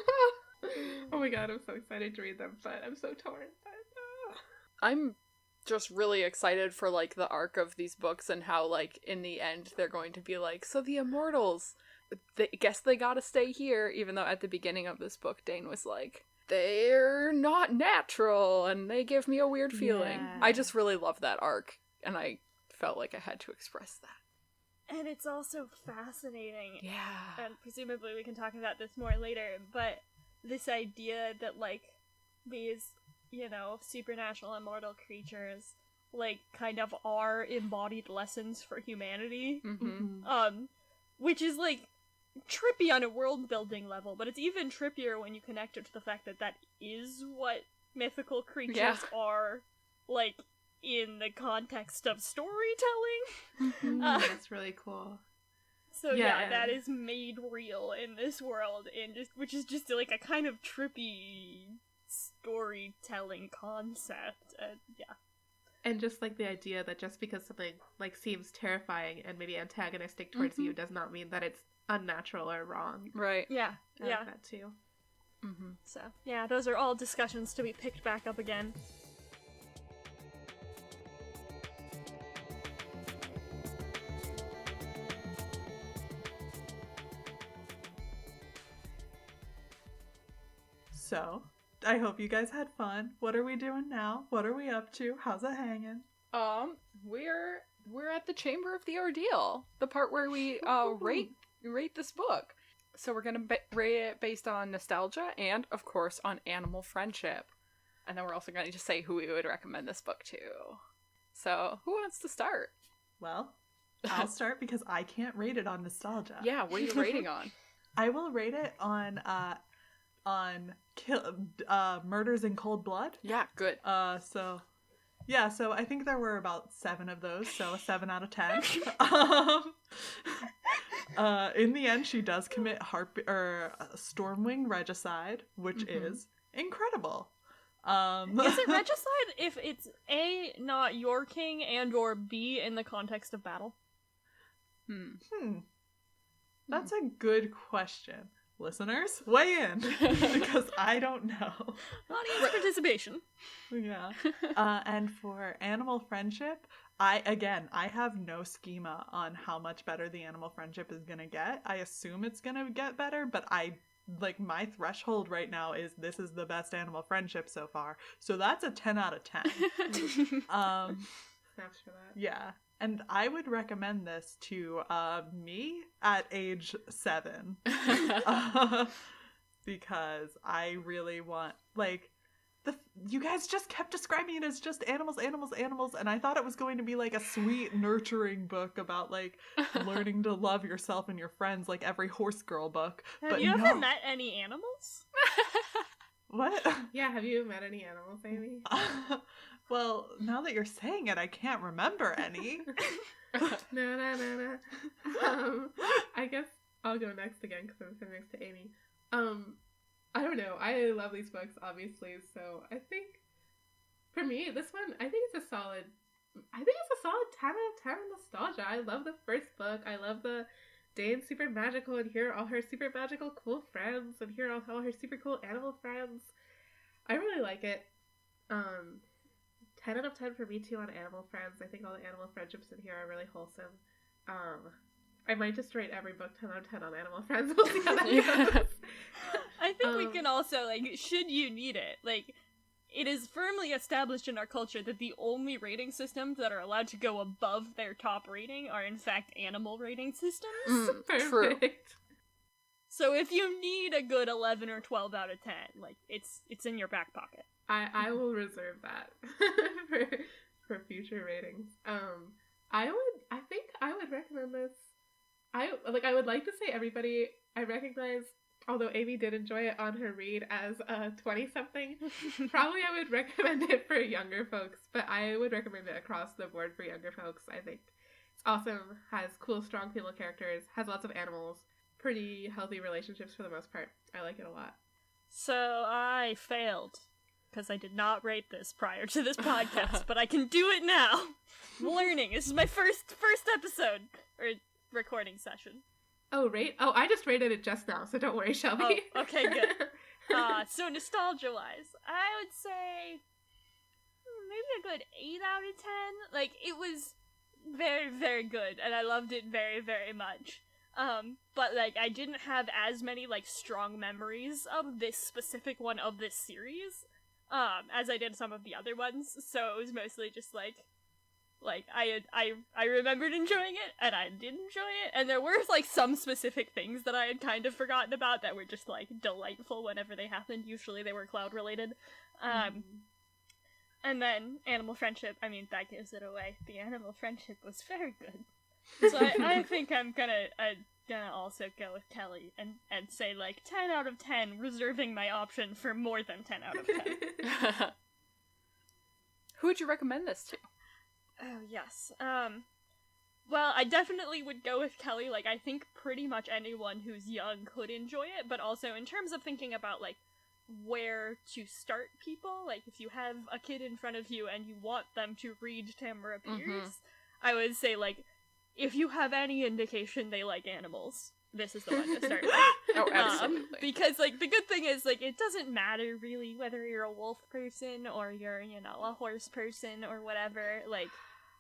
Oh my god, I'm so excited to read them, but I'm so torn. I'm just really excited for, like, the arc of these books and how, like, in the end they're going to be like, so the Immortals, guess they gotta stay here, even though at the beginning of this book Dane was like, they're not natural and they give me a weird feeling. Yeah. I just really love that arc, and I felt like I had to express that. And it's also fascinating. Yeah. And presumably we can talk about this more later, but this idea that, like, these, you know, supernatural immortal creatures, like, kind of are embodied lessons for humanity. Mm-hmm. Which is, like, trippy on a world-building level, but it's even trippier when you connect it to the fact that that is what mythical creatures are, like, in the context of storytelling. That's really cool. So yeah, that is made real in this world, and which is just like a kind of trippy storytelling concept. Yeah. And just, like, the idea that just because something, like, seems terrifying and maybe antagonistic towards you does not mean that it's unnatural or wrong. Right. Yeah. I like that too. Mm-hmm. So yeah, those are all discussions to be picked back up again. So, I hope you guys had fun. What are we doing now? What are we up to? How's it hanging? We're at the Chamber of the Ordeal, the part where we rate this book. So we're gonna rate it based on nostalgia and, of course, on animal friendship. And then we're also going to say who we would recommend this book to. So, who wants to start? Well, I'll start because I can't rate it on nostalgia. Yeah, what are you rating on? I will rate it on Murders in Cold Blood. Yeah, good. So I think there were about 7 of those, so a 7 out of 10. In the end, she does commit Stormwing regicide, which is incredible. Is it regicide if it's A, not your king, and or B, in the context of battle? That's a good question. Listeners, weigh in, because I don't know. Audience participation. Yeah. And for animal friendship, I have no schema on how much better the animal friendship is gonna get. I assume it's gonna get better, but my threshold right now is this is the best animal friendship so far. So that's a 10 out of 10. Snaps for that. Yeah. And I would recommend this to me at age 7. Because I really want, you guys just kept describing it as just animals, and I thought it was going to be like a sweet, nurturing book about learning to love yourself and your friends, like every horse girl book. Have you ever met any animals? What? Yeah, have you met any animals, Amy? Well, now that you're saying it, I can't remember any. No. I guess I'll go next again because I'm sitting next to Amy. I don't know. I love these books, obviously. So I think, for me, this one, I think it's a solid 10 out of 10 nostalgia. I love the first book. I love the Dane's super magical, and here are all her super magical cool friends, and here are all her super cool animal friends. I really like it. 10 out of 10 for me too on animal friends. I think all the animal friendships in here are really wholesome. I might just rate every book 10 out of 10 on animal friends. We'll see how that goes. I think we can also, should you need it, it is firmly established in our culture that the only rating systems that are allowed to go above their top rating are in fact animal rating systems. True. So if you need a good 11 or 12 out of 10, it's in your back pocket. I will reserve that for future ratings. I think I would recommend this. I would like to say everybody I recognize, although Amy did enjoy it on her read as a 20-something, probably I would recommend it for younger folks, but I would recommend it across the board for younger folks. I think it's awesome, has cool, strong female characters, has lots of animals, pretty healthy relationships for the most part. I like it a lot. So I failed, because I did not rate this prior to this podcast, but I can do it now. I'm learning. This is my first episode, or recording session. Oh, I just rated it just now, so don't worry, Shelby. Oh, okay, good. So nostalgia-wise, I would say maybe a good 8 out of 10. It was very, very good, and I loved it very, very much. But I didn't have as many strong memories of this specific one of this series, as I did some of the other ones. So it was mostly just I remembered enjoying it, and I did enjoy it, and there were some specific things that I had kind of forgotten about that were just delightful whenever they happened. Usually they were cloud related. And then animal friendship, that gives it away. The animal friendship was very good. So I think I'm gonna also go with Kelley and say 10 out of 10, reserving my option for more than 10 out of 10. Who would you recommend this to? Oh, yes. Well, I definitely would go with Kelley. I think pretty much anyone who's young could enjoy it, but also in terms of thinking about, where to start people, if you have a kid in front of you and you want them to read Tamara Pierce, I would say, if you have any indication they like animals, this is the one to start with. Oh, absolutely. Because, the good thing is, it doesn't matter, really, whether you're a wolf person or you're, a horse person or whatever.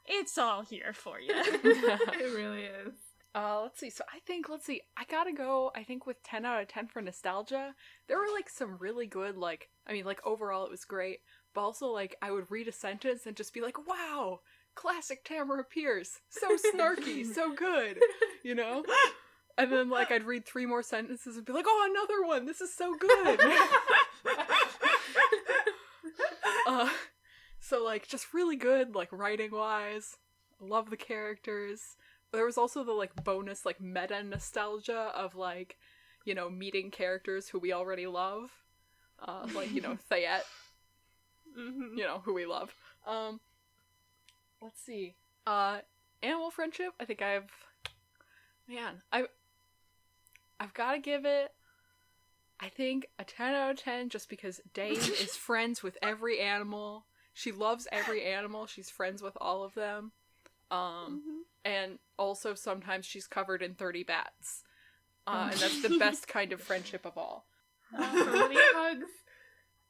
It's all here for you. It really is. Let's see. So I gotta go, with 10 out of 10 for nostalgia. There were, some really good, overall it was great, but also, I would read a sentence and just be wow, classic Tamara Pierce, so snarky, so good, And then, I'd read 3 more sentences and be oh, another one, this is so good! So, just really good, writing-wise. Love the characters. There was also the, bonus, meta-nostalgia of, meeting characters who we already love. Thayet. Who we love. Let's see. Animal friendship, I think I've got to give it, I think, a 10 out of 10 just because Dane is friends with every animal. She loves every animal. She's friends with all of them. And also sometimes she's covered in 30 bats. And that's the best kind of friendship of all. So many hugs.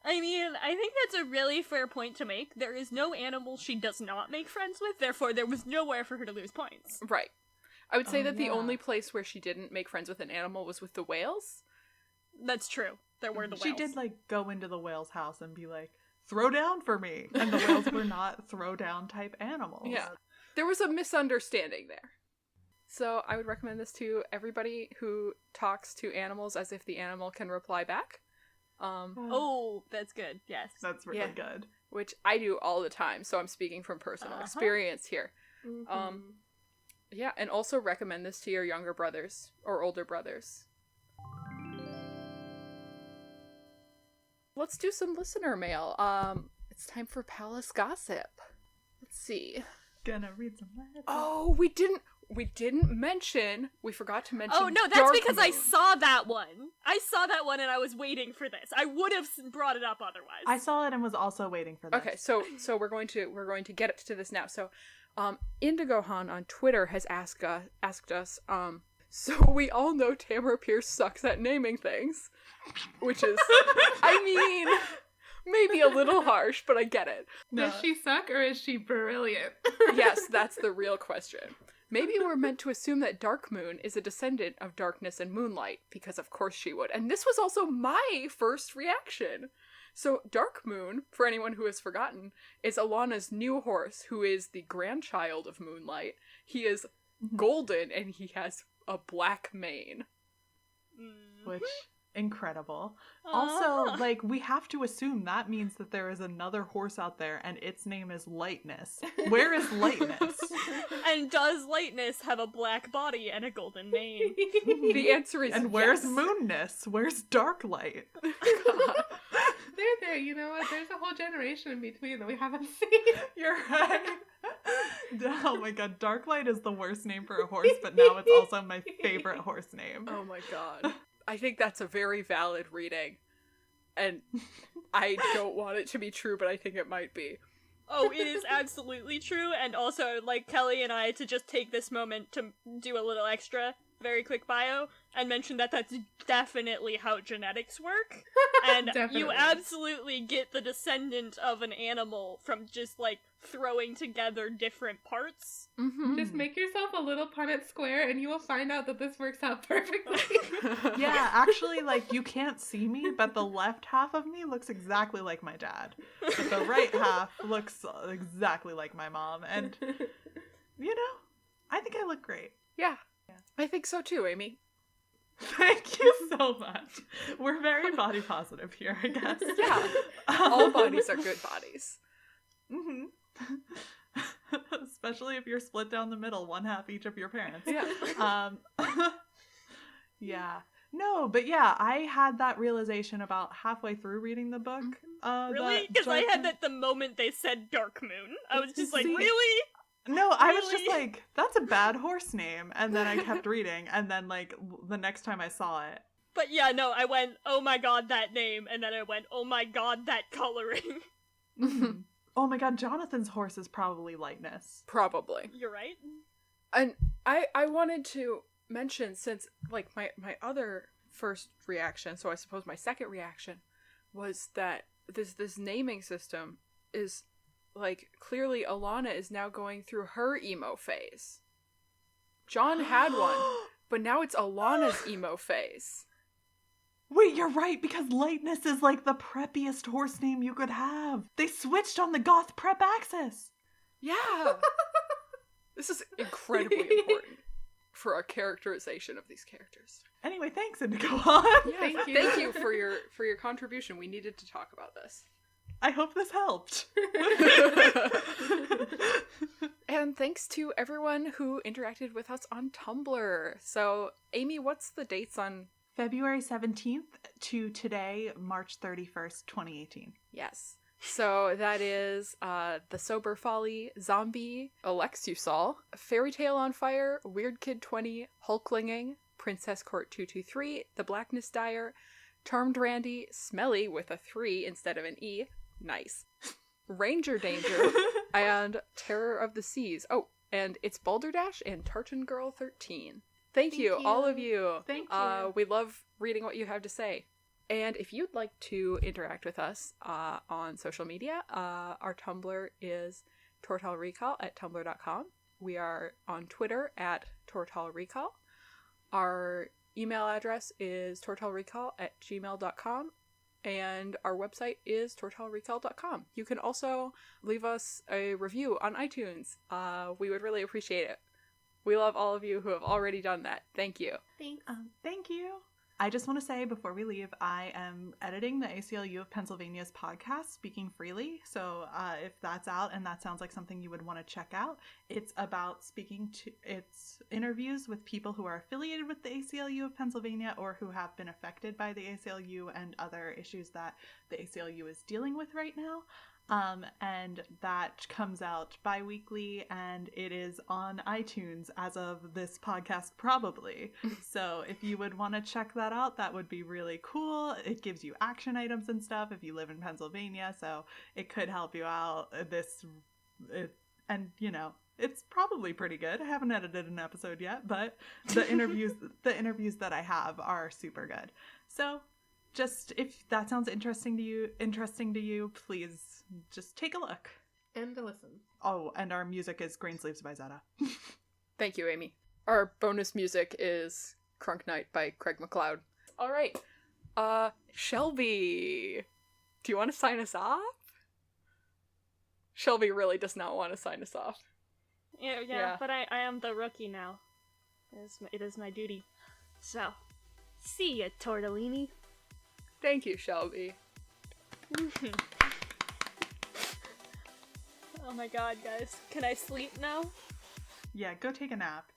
I mean, I think that's a really fair point to make. There is no animal she does not make friends with, therefore there was nowhere for her to lose points. Right. I would say that the only place where she didn't make friends with an animal was with the whales. That's true. There were the whales. She did, like, go into the whale's house and be like, throw down for me. And the whales were not throw down type animals. Yeah. There was a misunderstanding there. So I would recommend this to everybody who talks to animals as if the animal can reply back. Oh, that's good. Yes. That's really good. Which I do all the time, so I'm speaking from personal experience here. Yeah, and also recommend this to your younger brothers or older brothers. Let's do some listener mail. It's time for Palace Gossip. Let's see. Gonna read some letters. Oh, we forgot to mention. Oh, no, that's because I saw that one. I saw that one and I was waiting for this. I would have brought it up otherwise. I saw it and was also waiting for this. Okay, so we're going to get to this now. So, Indigohan on Twitter has asked us, so we all know Tamara Pierce sucks at naming things, which is, I mean, maybe a little harsh, but I get it. Does she suck or is she brilliant? Yes, that's the real question. Maybe we're meant to assume that Dark Moon is a descendant of darkness and moonlight, because of course she would. And this was also my first reaction. So Dark Moon, for anyone who has forgotten, is Alana's new horse, who is the grandchild of Moonlight. He is golden, and he has a black mane. Which, incredible. Also, like, we have to assume that means that there is another horse out there, and its name is Lightness. Where is Lightness? And does Lightness have a black body and a golden mane? The answer is and where's yes. Moonness? Where's Darklight? They're there, you know what? There's a whole generation in between that we haven't seen. You're right. Oh my god, Darklight is the worst name for a horse, but now it's also my favorite horse name. Oh my god. I think that's a very valid reading. And I don't want it to be true, but I think it might be. Oh, it is absolutely true, and also I'd like Kelley and I to just take this moment to do a little extra, very quick bio, and mention that that's definitely how genetics work. And you absolutely get the descendant of an animal from just, like, throwing together different parts. Just make yourself a little Punnett square and you will find out that this works out perfectly. Yeah, actually, like, you can't see me, but the left half of me looks exactly like my dad. But the right half looks exactly like my mom. And, you know, I think I look great. Yeah. I think so too, Amy. Thank you so much. We're very body positive here, I guess. Yeah. All bodies are good bodies. Especially if you're split down the middle, one half each of your parents. Yeah. Yeah. No, but yeah, I had that realization about halfway through reading the book. Really? Because I had that the moment they said Dark Moon. I was just like, See? really? No, I was just like, that's a bad horse name. And then I kept reading. And then, like, the next time I saw it. But yeah, no, I went, oh my god, that name. And then I went, oh my god, that coloring. Oh my god, Jonathan's horse is probably Lightness. Probably. You're right. And I wanted to mention, since, like, my other first reaction, so I suppose my second reaction, was that this naming system is, like, clearly Alana is now going through her emo phase. John had one, but now it's Alana's emo phase. Wait, you're right, because Lightness is, like, the preppiest horse name you could have. They switched on the goth prep axis. Yeah. This is incredibly important for our characterization of these characters. Anyway, thanks, Indigohan. Yeah, thank you for your contribution. We needed to talk about this. I hope this helped. And thanks to everyone who interacted with us on Tumblr. So, Amy, what's the dates on February 17th to today, March 31st, 2018. Yes. So that is The Sober Folly, Zombie, Alexusol, Fairy Tale on Fire, Weird Kid 20, Hulklinging, Princess Court 223, The Blackness Dyer, Charmed Randy, Smelly with a 3 instead of an E, nice, Ranger Danger, and Terror of the Seas. Oh, and it's Balderdash and Tartan Girl 13. Thank you, all of you. Thank you. We love reading what you have to say. And if you'd like to interact with us on social media, our Tumblr is tortallrecall at tumblr.com. We are on Twitter at tortallrecall. Our email address is tortallrecall at gmail.com. And our website is tortallrecall.com. You can also leave us a review on iTunes. We would really appreciate it. We love all of you who have already done that. Thank you. Thanks. Thank you. I just want to say before we leave, I am editing the ACLU of Pennsylvania's podcast, Speaking Freely. So if that's out and that sounds like something you would want to check out, it's about it's interviews with people who are affiliated with the ACLU of Pennsylvania or who have been affected by the ACLU and other issues that the ACLU is dealing with right now. And that comes out bi-weekly, and it is on iTunes as of this podcast, probably. So if you would want to check that out, that would be really cool. It gives you action items and stuff if you live in Pennsylvania, so it could help you out. And you know, it's probably pretty good. I haven't edited an episode yet, but the interviews that I have are super good. So just if that sounds interesting to you, please just take a look. And to listen. Oh, and our music is Green Sleeves by Zeta. Thank you, Amy. Our bonus music is Crunk Night by Craig McLeod. All right. Shelby, do you want to sign us off? Shelby really does not want to sign us off. Yeah. But I am the rookie now. It is my duty. So, see ya, Tortellini. Thank you, Shelby. Oh my god, guys. Can I sleep now? Yeah, go take a nap.